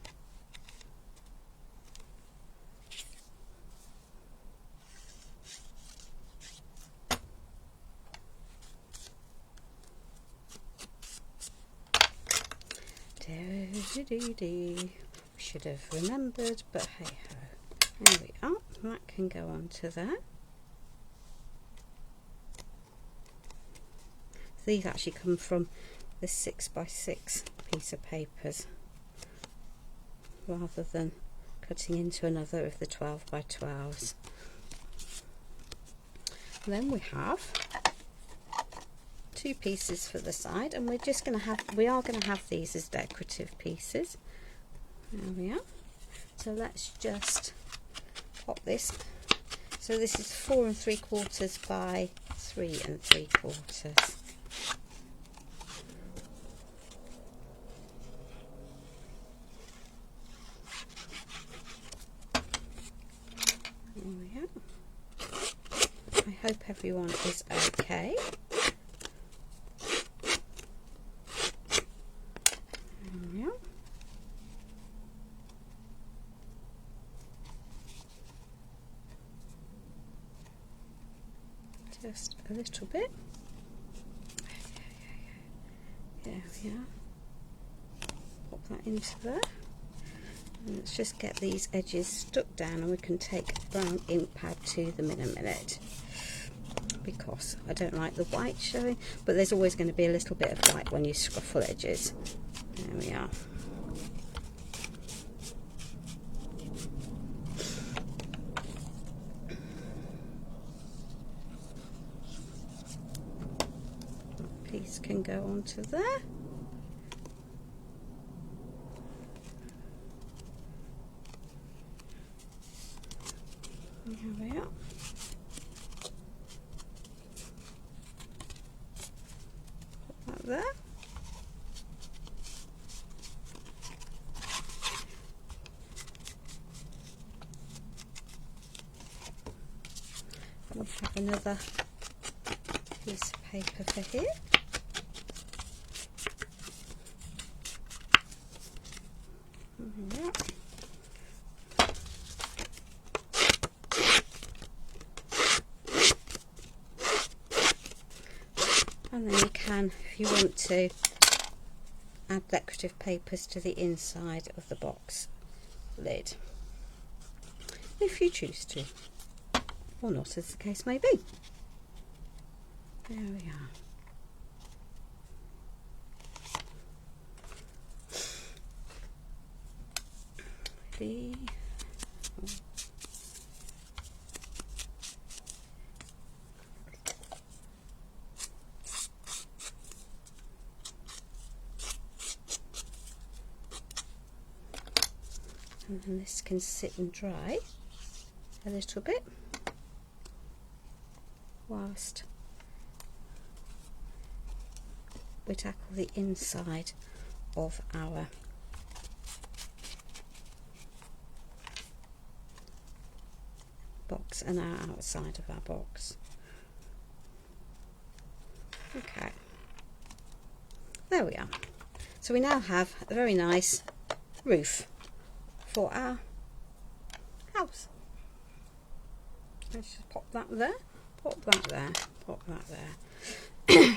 Should have remembered, but hey ho. There we are. That can go onto there. These actually come from the 6x6 piece of papers rather than cutting into another of the 12x12s. And then we have 2 pieces for the side, and we are going to have these as decorative pieces. There we are. So let's just pop this. So this is 4 3/4 by 3 3/4. There we are. I hope everyone is okay. There we are. Just a little bit. There we are. Pop that into there. Let's just get these edges stuck down, and we can take brown ink pad to them in a minute, because I don't like the white showing, but there's always going to be a little bit of white when you scruffle edges. There we are. That piece can go onto there. There we are. Put that there. We'll have another piece of paper for here. There we are. And then you can, if you want to, add decorative papers to the inside of the box lid, if you choose to, or not, as the case may be. There we are. And then this can sit and dry a little bit whilst we tackle the inside of our box and our outside of our box. Okay, there we are. So we now have a very nice roof for our house. Let's just pop that there, pop that there, pop that there,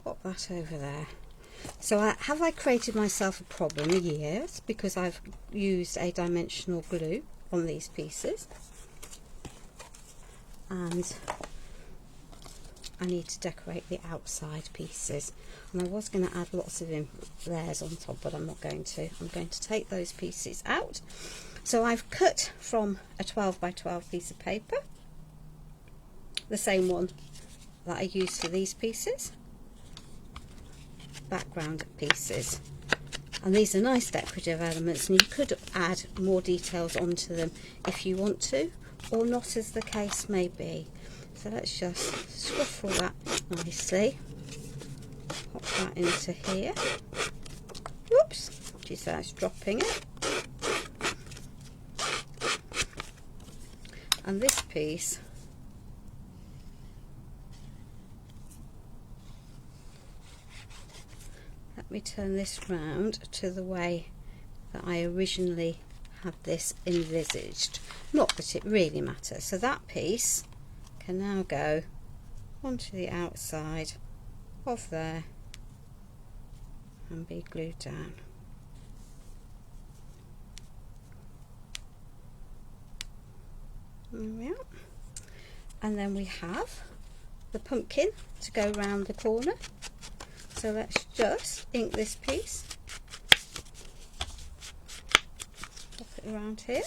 pop that over there. So have I created myself a problem? Yes, because I've used a dimensional glue on these pieces, and I need to decorate the outside pieces. And I was going to add lots of layers on top, but I'm not going to. I'm going to take those pieces out. So I've cut from a 12 by 12 piece of paper, the same one that I used for these pieces, background pieces. And these are nice decorative elements, and you could add more details onto them if you want to, or not, as the case may be. So let's just scruffle that nicely. Pop that into here. Whoops, geez, that's dropping it. And this piece, let me turn this round to the way that I originally had this envisaged. Not that it really matters. So that piece can now go onto the outside of there and be glued down. There we are. And then we have the pumpkin to go round the corner. So let's just ink this piece, pop it around here.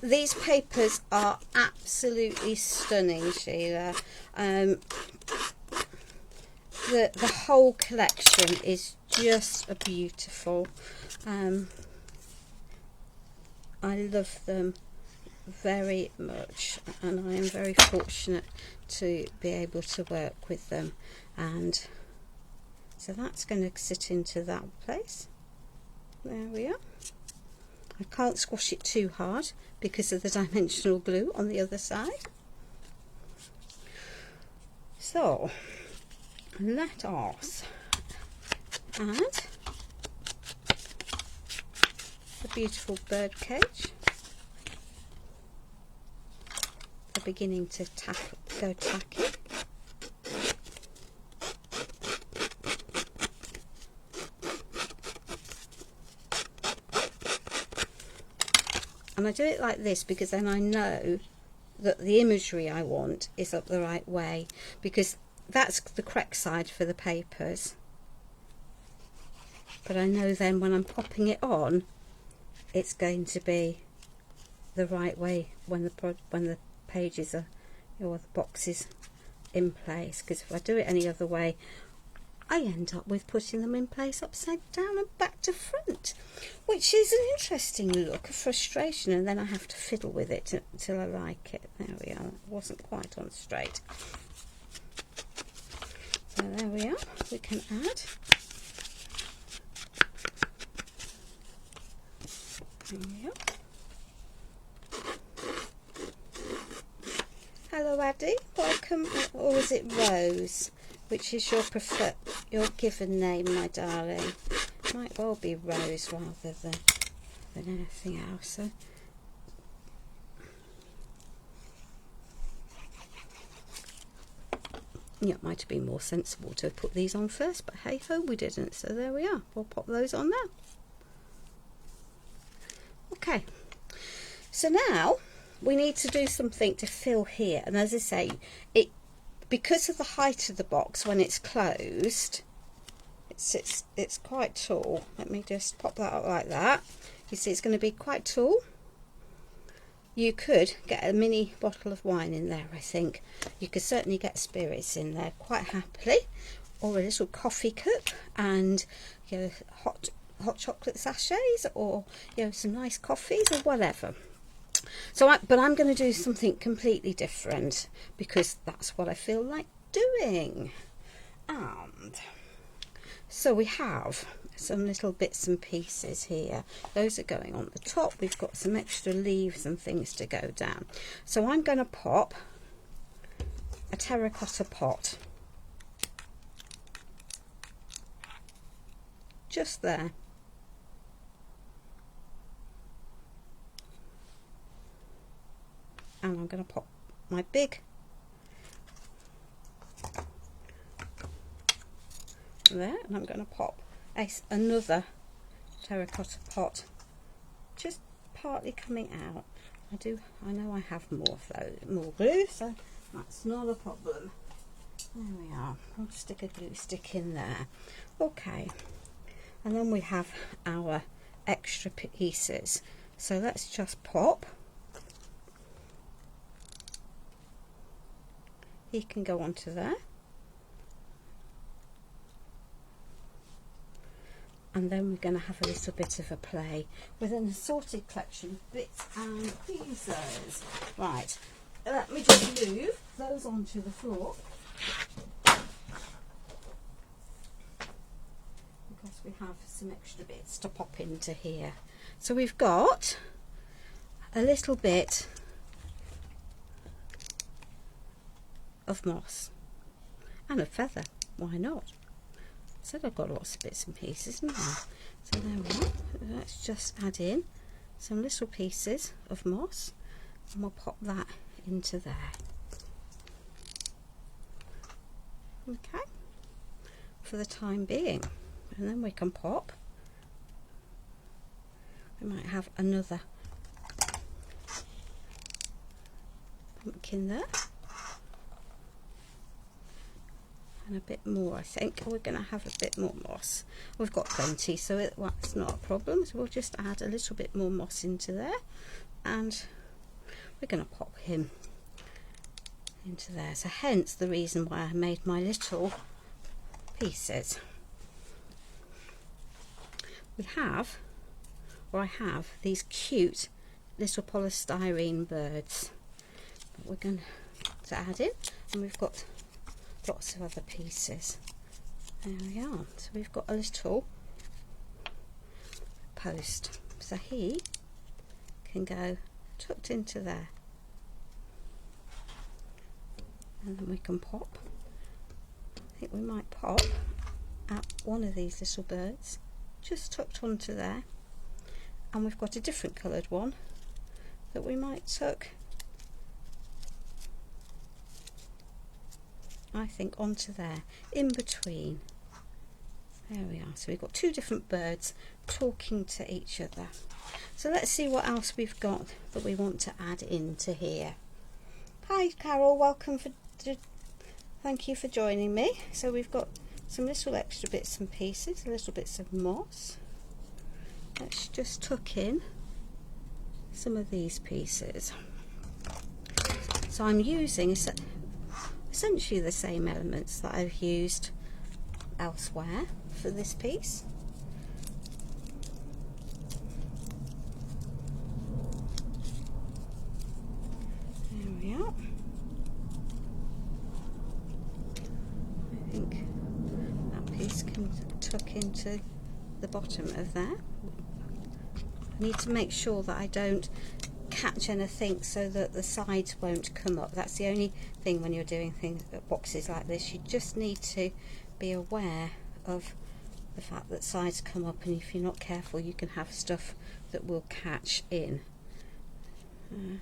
These papers are absolutely stunning, Sheila. The whole collection is just beautiful. I love them very much, and I am very fortunate to be able to work with them. And so that's going to sit into that place. There we are. I can't squash it too hard because of the dimensional glue on the other side. So let us add the beautiful bird cage. They're beginning to go tacky. I do it like this because then I know that the imagery I want is up the right way, because that's the correct side for the papers. But I know then when I'm popping it on, it's going to be the right way when the pages are, or the box is in place. Because if I do it any other way, I end up with putting them in place upside down and back to front, which is an interesting look of frustration, and then I have to fiddle with it until I like it. There we are. It wasn't quite on straight. So there we are. We can add. There we are. Hello Addy, welcome. Or is it Rose? Which is your given name, my darling? Might well be Rose rather than anything else. So yeah, it might have been more sensible to put these on first, but hey ho, we didn't. So there we are. We'll pop those on now. Okay. So now we need to do something to fill here, and as I say, because of the height of the box when it's closed, it's quite tall. Let me just pop that up like that. You see it's going to be quite tall. You could get a mini bottle of wine in there, I think. You could certainly get spirits in there quite happily, or a little coffee cup, and hot chocolate sachets, or some nice coffees or whatever. But I'm going to do something completely different because that's what I feel like doing. And so we have some little bits and pieces here. Those are going on the top. We've got some extra leaves and things to go down. So I'm going to pop a terracotta pot just there. And I'm going to pop my big there, and I'm going to pop another terracotta pot just partly coming out. I know I have more glue, so that's not a problem. There we are. I'll stick a glue stick in there. Okay, and then we have our extra pieces. So let's just pop. He can go onto there, and then we're going to have a little bit of a play with an assorted collection of bits and pieces. Right, let me just move those onto the floor because we have some extra bits to pop into here. So we've got a little bit of moss and a feather, why not? Said I've got lots of bits and pieces now. So there we are. Let's just add in some little pieces of moss, and we'll pop that into there. Okay, for the time being, and then we can pop. We might have another pumpkin there. And a bit more, I think. We're going to have a bit more moss. We've got plenty, so that's not a problem. So we'll just add a little bit more moss into there, and we're going to pop him into there. So hence the reason why I made my little pieces. I have these cute little polystyrene birds that we're going to add in, and we've got lots of other pieces. There we are. So we've got a little post, so he can go tucked into there, and then we can pop. I think we might pop out one of these little birds just tucked onto there, and we've got a different coloured one that we might tuck, I think, onto there, in between. There we are. So we've got two different birds talking to each other. So let's see what else we've got that we want to add into here. Hi Carol, thank you for joining me. So we've got some little extra bits and pieces, little bits of moss. Let's just tuck in some of these pieces. So I'm using essentially the same elements that I've used elsewhere for this piece. There we are. I think that piece can tuck into the bottom of there. I need to make sure that I don't catch anything so that the sides won't come up. That's the only thing when you're doing things, boxes like this. You just need to be aware of the fact that sides come up, and if you're not careful you can have stuff that will catch in. And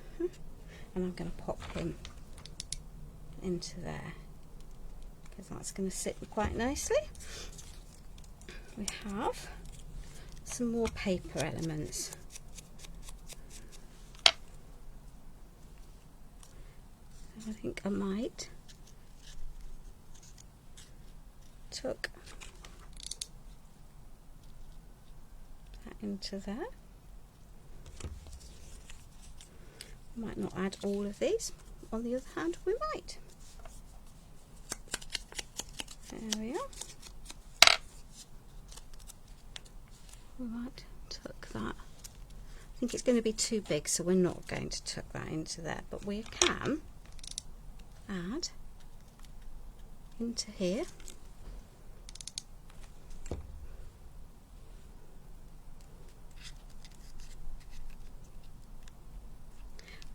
I'm going to pop him into there because that's going to sit quite nicely. We have some more paper elements. I think I might tuck that into there. Might not add all of these. On the other hand, we might. There we are. We might tuck that. I think it's going to be too big, so we're not going to tuck that into there, but we can add into here.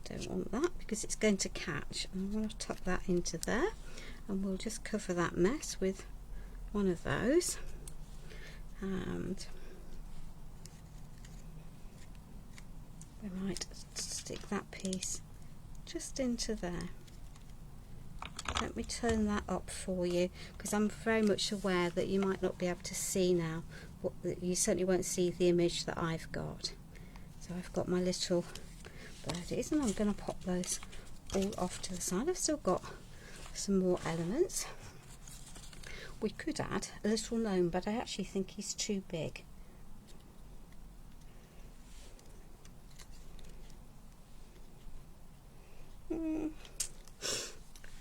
Don't want that because it's going to catch. I'm going to tuck that into there, and we'll just cover that mess with one of those, and we might stick that piece just into there. Let me turn that up for you because I'm very much aware that you might not be able to see now. You certainly won't see the image that I've got. So I've got my little birdies, and I'm going to pop those all off to the side. I've still got some more elements. We could add a little gnome, but I actually think he's too big.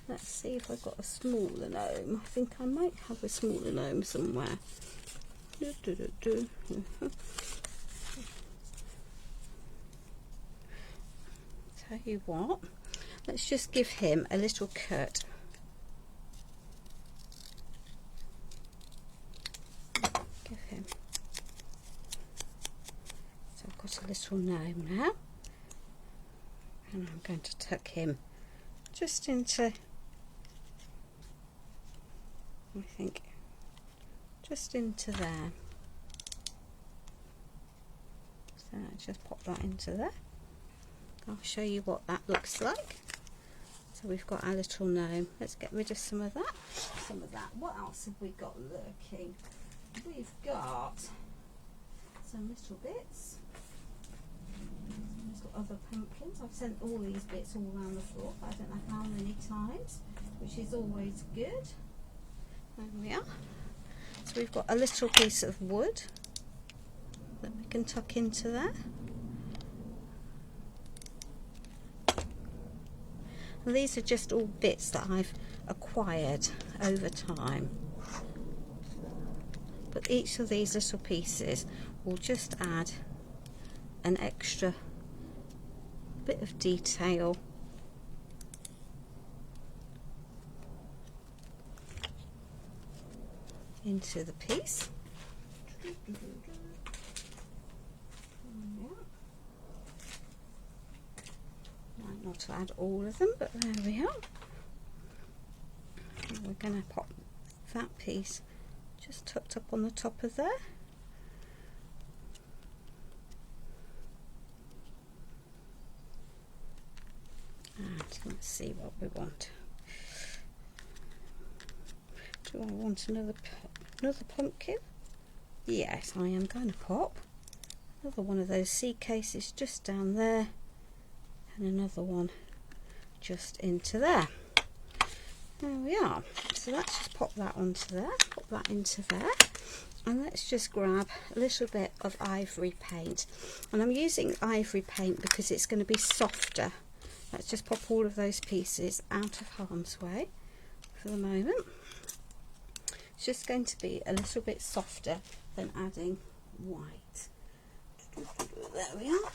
Let's see if I've got a smaller gnome. I think I might have a smaller gnome somewhere. Tell you what, let's just give him a little cut. Give him. So I've got a little gnome now, and I'm going to tuck him just into, I think, just into there. So just pop that into there. I'll show you what that looks like. So we've got our little gnome. Let's get rid of some of that. What else have we got lurking? We've got some little bits. Little other pumpkins. I've sent all these bits all around the floor, but I don't know how many times, which is always good. There we are. So we've got a little piece of wood that we can tuck into there. And these are just all bits that I've acquired over time. But each of these little pieces will just add an extra bit of detail into the piece. Might not add all of them, but there we are. And we're going to pop that piece just tucked up on the top of there. And let's see what we want. Do I want another pumpkin? yes, I am going to pop another one of those seed cases just down there, and another one just into there. There we are. So let's just pop that onto there, pop that into there, and let's just grab a little bit of ivory paint. And I'm using ivory paint because it's going to be softer. Let's just pop all of those pieces out of harm's way for the moment. It's just going to be a little bit softer than adding white. There we are.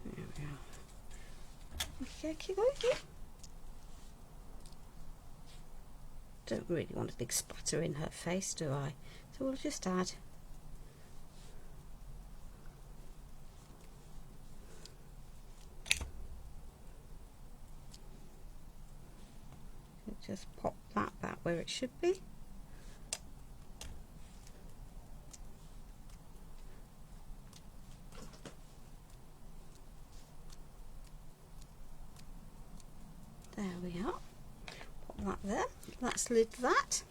There we are. Okay. Don't really want a big splatter in her face, do I? So we'll just add just pop that back where it should be. There we are. Pop that there. Let's lid that.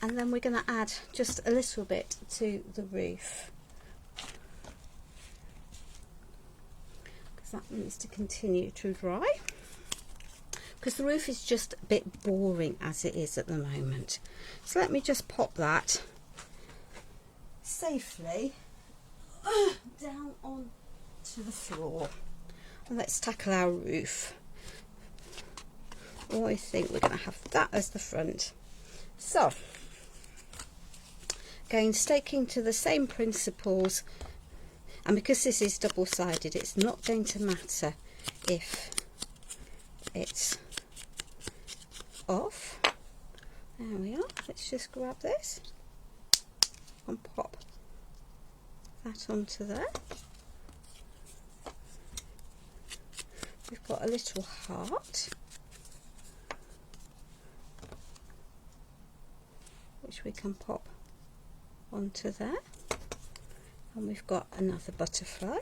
And then we're going to add just a little bit to the roof, because that needs to continue to dry. Because the roof is just a bit boring as it is at the moment. So let me just pop that safely down on to the floor. And let's tackle our roof. I think we're going to have that as the front. So, again, staking to the same principles, and because this is double-sided, it's not going to matter if it's off. There we are. Let's just grab this and pop that onto there. We've got a little heart, which we can pop onto there, and we've got another butterfly,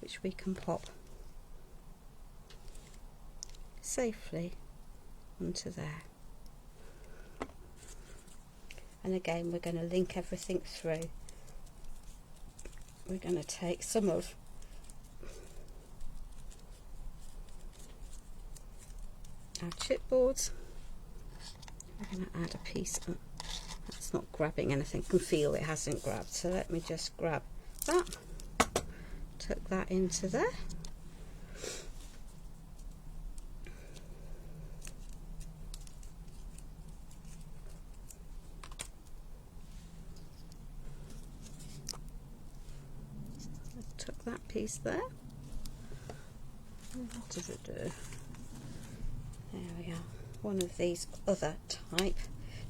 which we can pop safely onto there. And again, we're going to link everything through. We're going to take some of our chipboards. We're going to add a piece. That's not grabbing anything. I can feel it hasn't grabbed. So let me just grab that. Tuck that into there. Tuck that piece there. What does it do? There we are. One of these other type,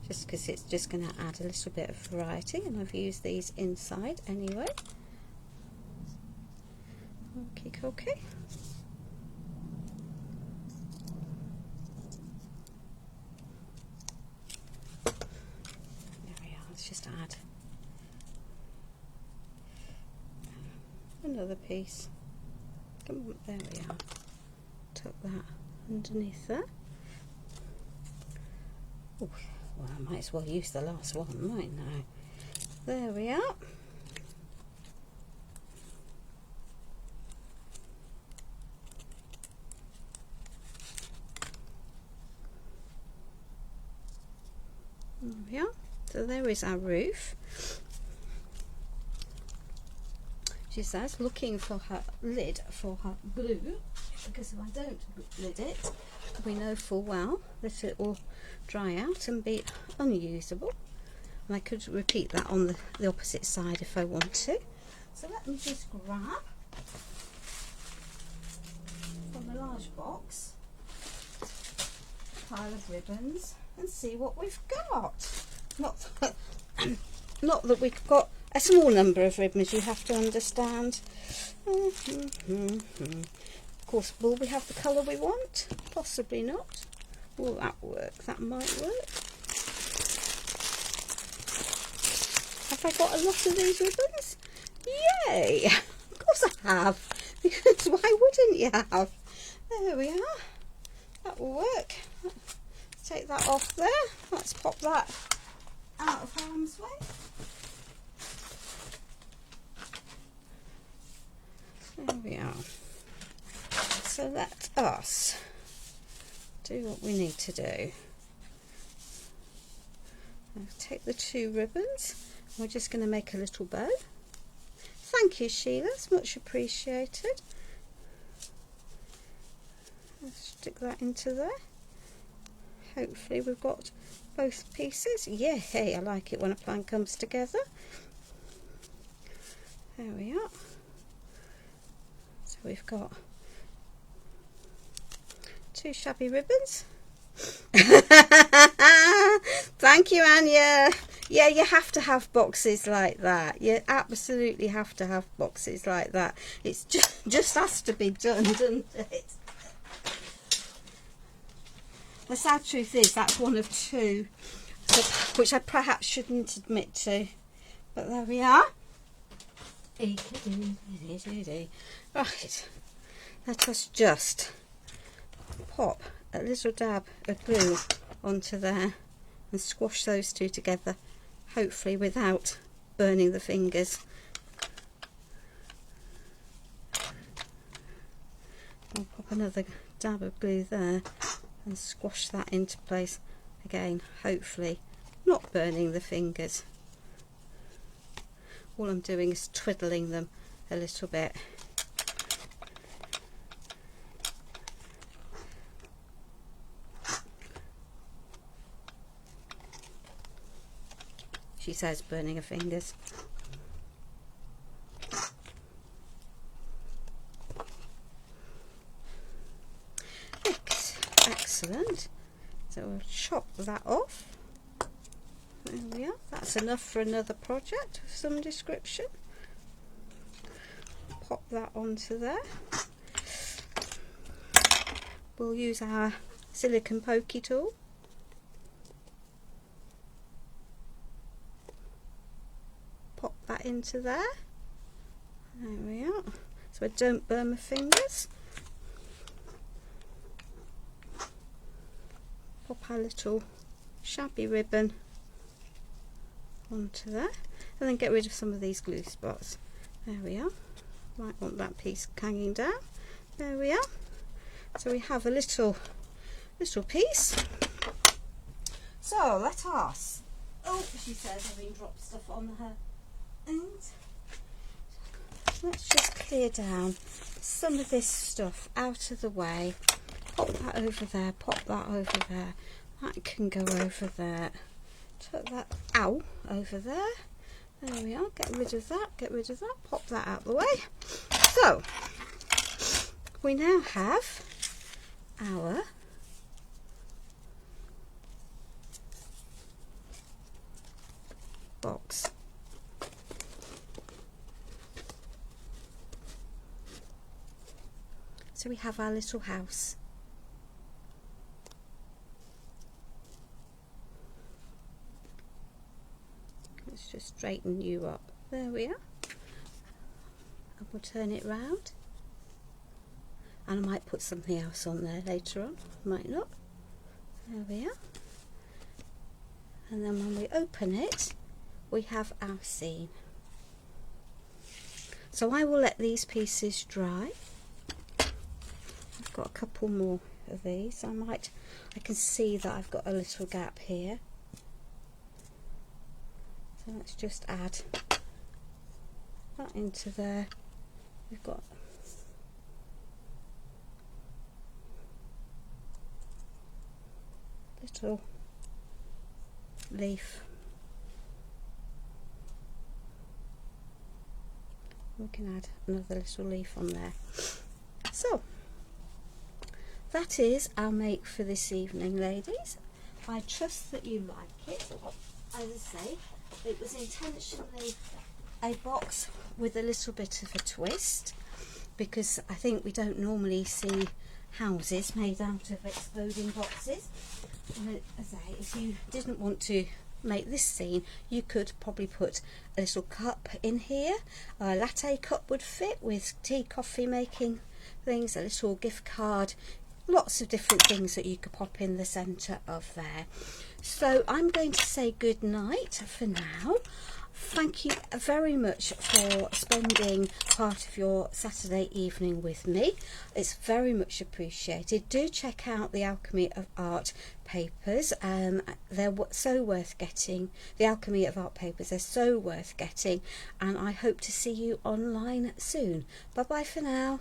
just because it's just going to add a little bit of variety, and I've used these inside anyway. Okay. There we are. Let's just add another piece. There we are. Tuck that underneath there. Ooh, well, I might as well use the last one, mightn't I? There we are. There we are. So there is our roof. She says, looking for her lid for her glue, because if I don't lid it, we know full well that it will dry out and be unusable. And I could repeat that on the opposite side if I want to. So let me just grab from a large box a pile of ribbons and see what we've got. Not that we've got a small number of ribbons, you have to understand. Of course, will we have the colour we want? Possibly not. Will that work? That might work. Have I got a lot of these ribbons? Yay! Of course I have. because why wouldn't you have? There we are. That will work. Let's take that off there. Let's pop that out of harm's way. There we are. So let us do what we need to do. I'll take the 2 ribbons. We're just going to make a little bow. Thank you, Sheila, it's much appreciated. Let's stick that into there. Hopefully we've got both pieces. Yeah, hey, I like it when a plan comes together. There we are. So we've got 2 shabby ribbons. Thank you, Anya. Yeah, you have to have boxes like that. You absolutely have to have boxes like that. It's just has to be done, doesn't it? The sad truth is that's one of 2, which I perhaps shouldn't admit to. But there we are. Right, let us just pop a little dab of glue onto there and squash those 2 together, hopefully without burning the fingers. I'll pop another dab of glue there and squash that into place again, hopefully not burning the fingers. All I'm doing is twiddling them a little bit. She says burning her fingers. Excellent. So we'll chop that off. There we are. That's enough for another project of some description. Pop that onto there. We'll use our silicone pokey tool. Pop that into there. There we are. So I don't burn my fingers. Pop our little shabby ribbon onto there, and then get rid of some of these glue spots. There we are. Might want that piece hanging down. There we are. So we have a little piece. So let us. Oh, she says having dropped stuff on her end. Let's just clear down some of this stuff out of the way. Pop that over there, pop that over there. That can go over there. Tuck that out over there. There we are. Get rid of that, get rid of that. Pop that out the way. So, we now have our box. So we have our little house. Let's just straighten you up. There we are. And we'll turn it round. And I might put something else on there later on. Might not. There we are. And then when we open it, we have our scene. So I will let these pieces dry. I've got a couple more of these. I can see that I've got a little gap here. So let's just add that into there. We've got a little leaf. We can add another little leaf on there. So that is our make for this evening, ladies. I trust that you like it. As I say, it was intentionally a box with a little bit of a twist, because I think we don't normally see houses made out of exploding boxes. And as I say, if you didn't want to make this scene, you could probably put a little cup in here. A latte cup would fit with tea, coffee making things, a little gift card, lots of different things that you could pop in the centre of there. So I'm going to say good night for now. Thank you very much for spending part of your Saturday evening with me. It's very much appreciated. Do check out the Alchemy of Art papers. They're so worth getting. The Alchemy of Art papers, they're so worth getting, and I hope to see you online soon. Bye bye for now.